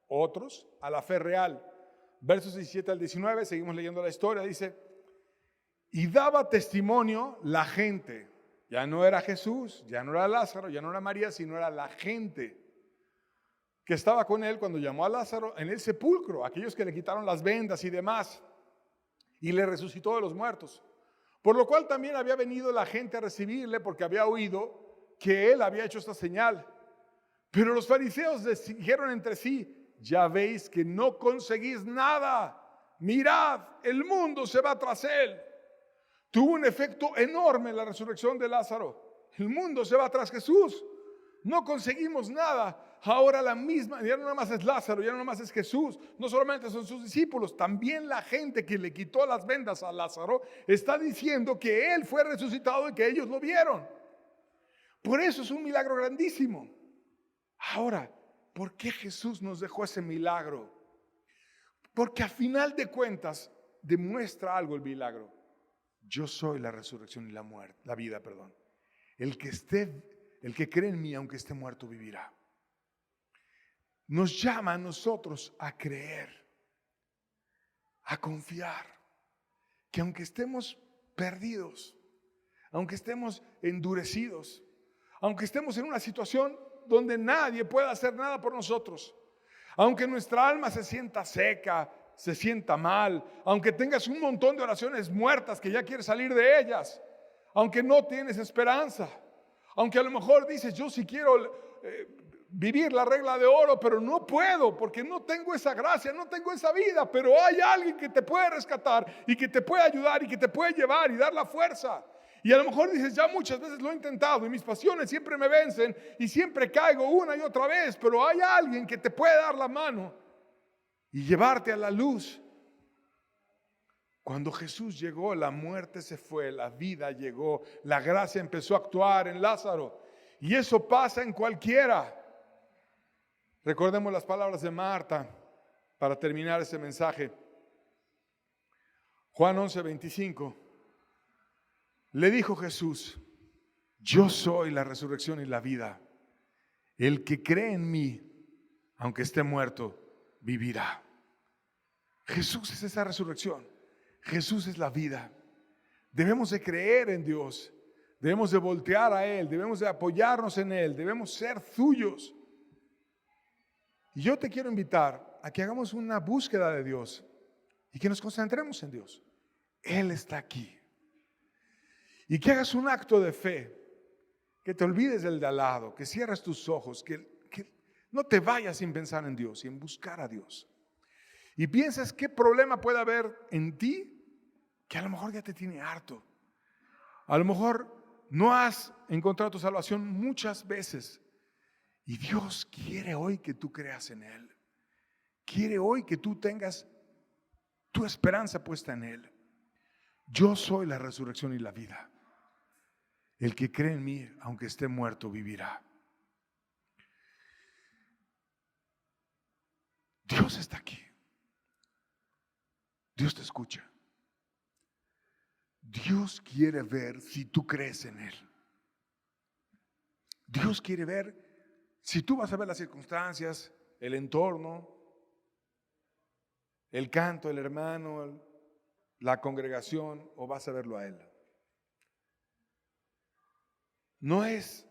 otros a la fe real. Versos 17 al 19, seguimos leyendo la historia, dice: y daba testimonio la gente. Ya no era Jesús, ya no era Lázaro, ya no era María, sino era la gente que estaba con él cuando llamó a Lázaro en el sepulcro, aquellos que le quitaron las vendas y demás, y le resucitó de los muertos. Por lo cual también había venido la gente a recibirle, porque había oído que él había hecho esta señal. Pero los fariseos dijeron entre sí: ya veis que no conseguís nada. Mirad, el mundo se va tras él. Tuvo un efecto enorme la resurrección de Lázaro. El mundo se va tras Jesús. No conseguimos nada. Ahora la misma, ya no nada más es Lázaro, ya no nada más es Jesús. No solamente son sus discípulos, también la gente que le quitó las vendas a Lázaro está diciendo que él fue resucitado y que ellos lo vieron. Por eso es un milagro grandísimo. Ahora, ¿por qué Jesús nos dejó ese milagro? Porque a final de cuentas demuestra algo el milagro. Yo soy la resurrección y la vida. El que cree en mí, aunque esté muerto, vivirá. Nos llama a nosotros a creer, a confiar, que aunque estemos perdidos, aunque estemos endurecidos, aunque estemos en una situación donde nadie pueda hacer nada por nosotros, aunque nuestra alma se sienta seca, se sienta mal, aunque tengas un montón de oraciones muertas que ya quieres salir de ellas, aunque no tienes esperanza, aunque a lo mejor dices, yo sí quiero vivir la regla de oro, pero no puedo porque no tengo esa gracia, no tengo esa vida, pero hay alguien que te puede rescatar y que te puede ayudar y que te puede llevar y dar la fuerza. Y a lo mejor dices, ya muchas veces lo he intentado y mis pasiones siempre me vencen y siempre caigo una y otra vez, pero hay alguien que te puede dar la mano y llevarte a la luz. Cuando Jesús llegó, la muerte se fue, la vida llegó, la gracia empezó a actuar en Lázaro. Y eso pasa en cualquiera. Recordemos las palabras de Marta para terminar ese mensaje. Juan 11:25. Le dijo Jesús, yo soy la resurrección y la vida. El que cree en mí, aunque esté muerto, vivirá. Jesús es esa resurrección. Jesús es la vida. Debemos de creer en Dios. Debemos de voltear a Él. Debemos de apoyarnos en Él. Debemos ser suyos. Y yo te quiero invitar a que hagamos una búsqueda de Dios y que nos concentremos en Dios. Él está aquí. Y que hagas un acto de fe, que te olvides del de al lado, que cierres tus ojos, que no te vayas sin pensar en Dios y en buscar a Dios. Y piensas qué problema puede haber en ti que a lo mejor ya te tiene harto. A lo mejor no has encontrado tu salvación muchas veces. Y Dios quiere hoy que tú creas en Él. Quiere hoy que tú tengas tu esperanza puesta en Él. Yo soy la resurrección y la vida. El que cree en mí, aunque esté muerto, vivirá. Dios está aquí. Dios te escucha. Dios quiere ver si tú crees en Él. Dios quiere ver si tú vas a ver las circunstancias, el entorno, el canto, el hermano, la congregación, o vas a verlo a Él. No es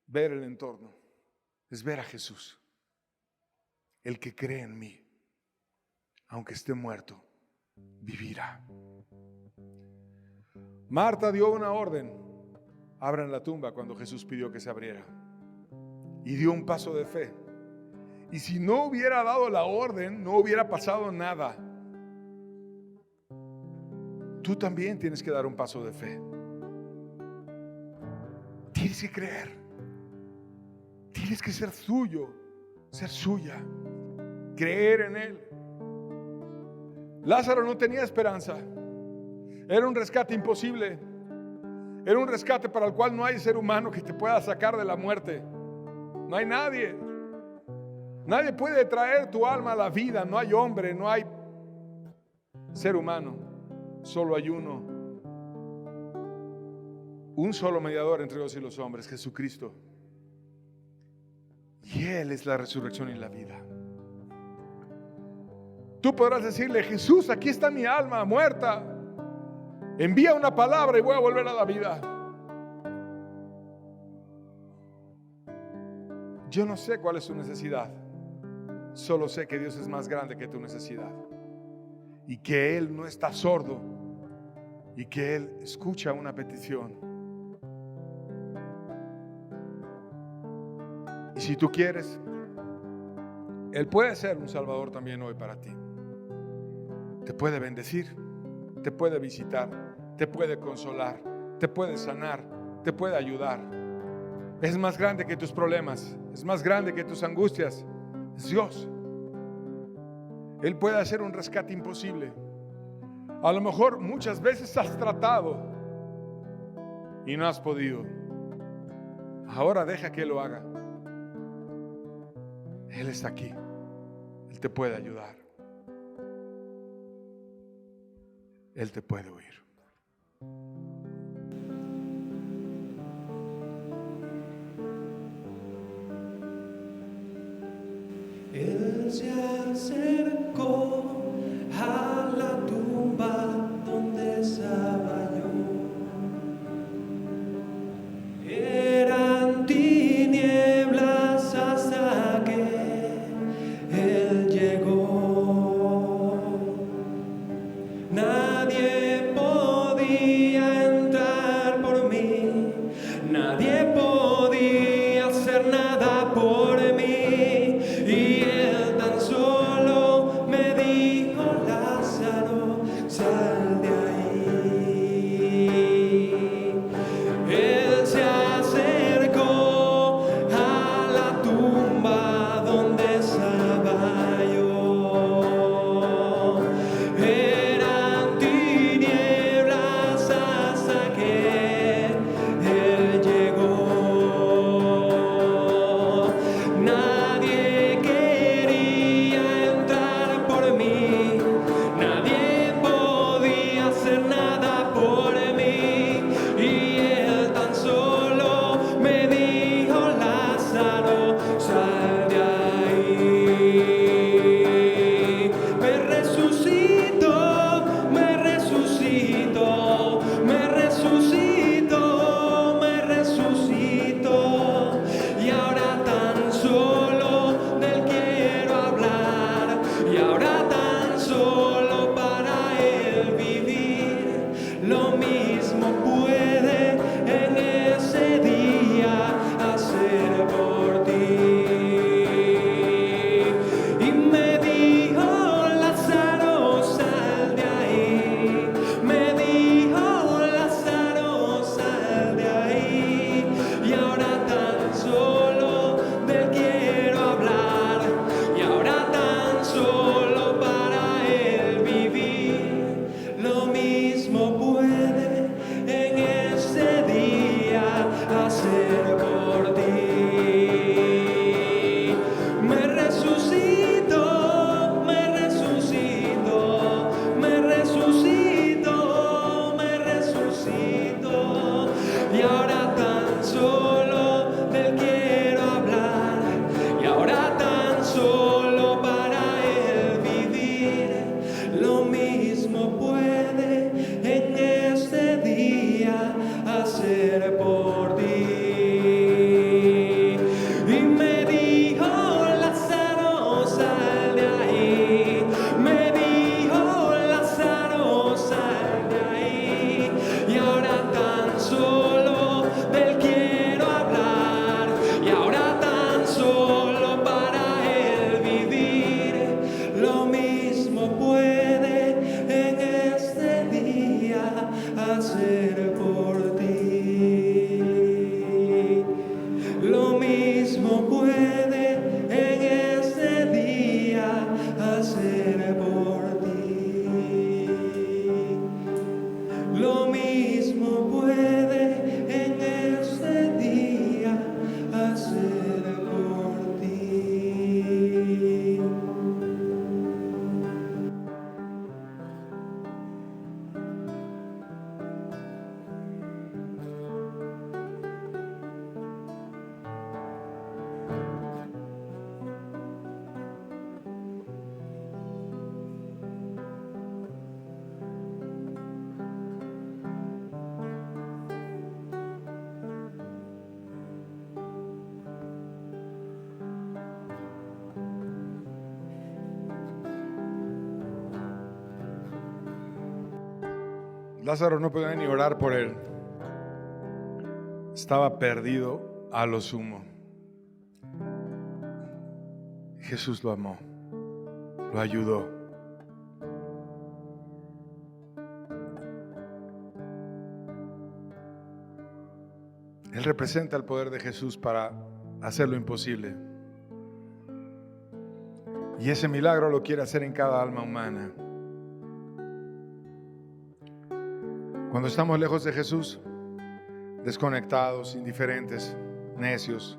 ver el entorno, es ver a Jesús. El que cree en mí, aunque esté muerto, vivirá. Marta dio una orden: abran la tumba, cuando Jesús pidió que se abriera. Y dio un paso de fe. Y si no hubiera dado la orden, no hubiera pasado nada. Tú también tienes que dar un paso de fe. Tienes que creer. Tienes que ser suyo, ser suya. Creer en Él. Lázaro no tenía esperanza. Era un rescate imposible. Era un rescate para el cual no hay ser humano que te pueda sacar de la muerte. No hay nadie. Nadie puede traer tu alma a la vida. No hay hombre, no hay ser humano. Solo hay uno. Un solo mediador entre Dios y los hombres, Jesucristo. Y Él es la resurrección y la vida. Tú podrás decirle: Jesús, aquí está mi alma muerta. Envía una palabra y voy a volver a la vida. Yo no sé cuál es tu necesidad. Solo sé que Dios es más grande que tu necesidad. Y que Él no está sordo. Y que Él escucha una petición. Y si tú quieres, Él puede ser un Salvador también hoy para ti. Te puede bendecir, te puede visitar, te puede consolar, te puede sanar, te puede ayudar. Es más grande que tus problemas, es más grande que tus angustias. Es Dios. Él puede hacer un rescate imposible. A lo mejor muchas veces has tratado y no has podido. Ahora deja que Él lo haga. Él está aquí. Él te puede ayudar. Él te puede oír. Él se acercó a la tumba donde estaba yo. Eran tinieblas hasta que Él llegó. Nadie podía entrar por mí, nadie podía hacer nada por mí, y Él tan solo me dijo: Lázaro, sal de ahí. Él se acercó a la tumba donde estaba yo. Eran tinieblas hasta que Él llegó. Nadie quería entrar por mí, nadie podía hacer nada por mí, y Él tan solo me dijo: Lázaro, sal de ahí. Me resucitó, me resucitó, me resucitó, me resucitó, y ahora tan solo del quiero hablar, y ahora tan solo para Él vivir. Lo mismo puede en ese día hacer por ti. Y me dijo: Lázaro, sal de ahí. Me dijo: Lázaro, sal de ahí. Y ahora tan solo del quiero hablar, y ahora tan solo para Él vivir. Lo mismo puede en ese día hacer por ti. Me resucito, me resucito, me resucito, me resucito, y ahora tan solo del quiero hablar, y ahora tan solo para Él vivir. Lo mismo puede en este día hacer por ti. Y me dijo: Lázaro, sal de ahí. Me dijo: Lázaro, sal de ahí. Y ahora tan solo del quiero hablar, y ahora tan solo para Él vivir. Lo mismo puede en este día hacer por ti. Lo mismo puede en este día hacer por ti. Lo mismo puede en este día hacer por ti. Lázaro no podía ni orar por él. Estaba perdido a lo sumo. Jesús lo amó, lo ayudó. Él representa el poder de Jesús para hacer lo imposible. Y ese milagro lo quiere hacer en cada alma humana. Cuando estamos lejos de Jesús, desconectados, indiferentes, necios,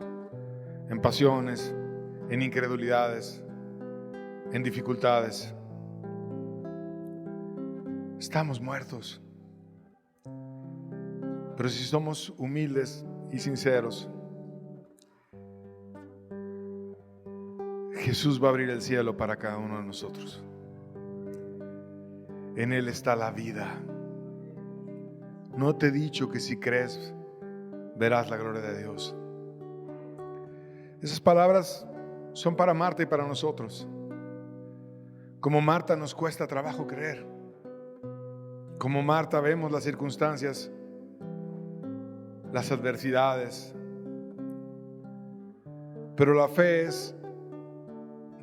en pasiones, en incredulidades, en dificultades, estamos muertos. Pero si somos humildes y sinceros, Jesús va a abrir el cielo para cada uno de nosotros. En Él está la vida. ¿No te he dicho que si crees, verás la gloria de Dios? Esas palabras son para Marta y para nosotros. Como Marta nos cuesta trabajo creer. Como Marta vemos las circunstancias, las adversidades. Pero la fe es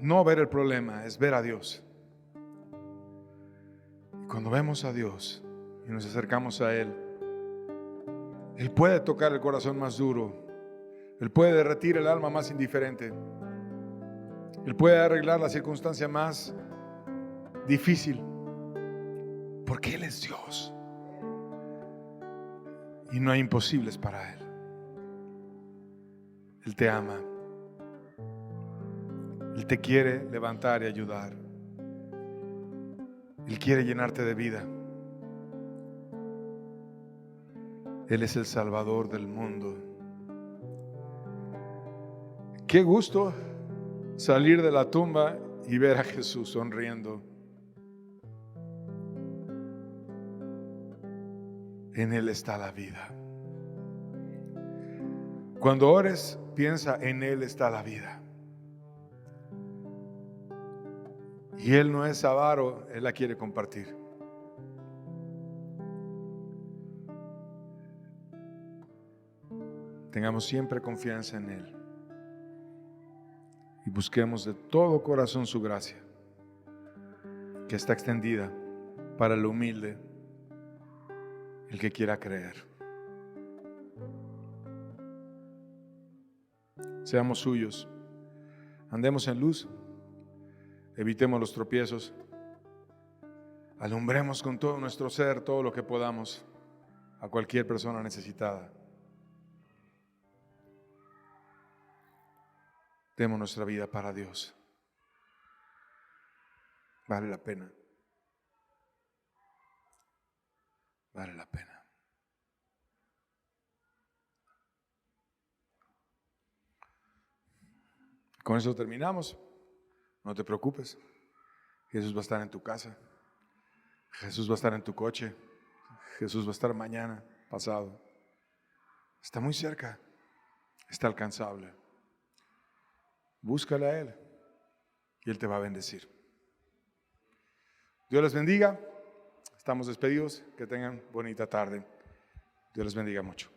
no ver el problema, es ver a Dios. Y cuando vemos a Dios y nos acercamos a Él, Él puede tocar el corazón más duro. Él puede derretir el alma más indiferente. Él puede arreglar la circunstancia más difícil. Porque Él es Dios. Y no hay imposibles para Él. Él te ama. Él te quiere levantar y ayudar. Él quiere llenarte de vida. Él es el Salvador del mundo. Qué gusto salir de la tumba y ver a Jesús sonriendo. En Él está la vida. Cuando ores, piensa, en Él está la vida. Y Él no es avaro, Él la quiere compartir. Tengamos siempre confianza en Él. Y busquemos de todo corazón su gracia, que está extendida para el humilde, el que quiera creer. Seamos suyos, andemos en luz, evitemos los tropiezos, alumbremos con todo nuestro ser todo lo que podamos a cualquier persona necesitada. Demos nuestra vida para Dios. Vale la pena. Vale la pena. Con eso terminamos. No te preocupes. Jesús va a estar en tu casa. Jesús va a estar en tu coche. Jesús va a estar mañana, pasado. Está muy cerca. Está alcanzable. Búscale a Él y Él te va a bendecir. Dios les bendiga. Estamos despedidos. Que tengan bonita tarde. Dios les bendiga mucho.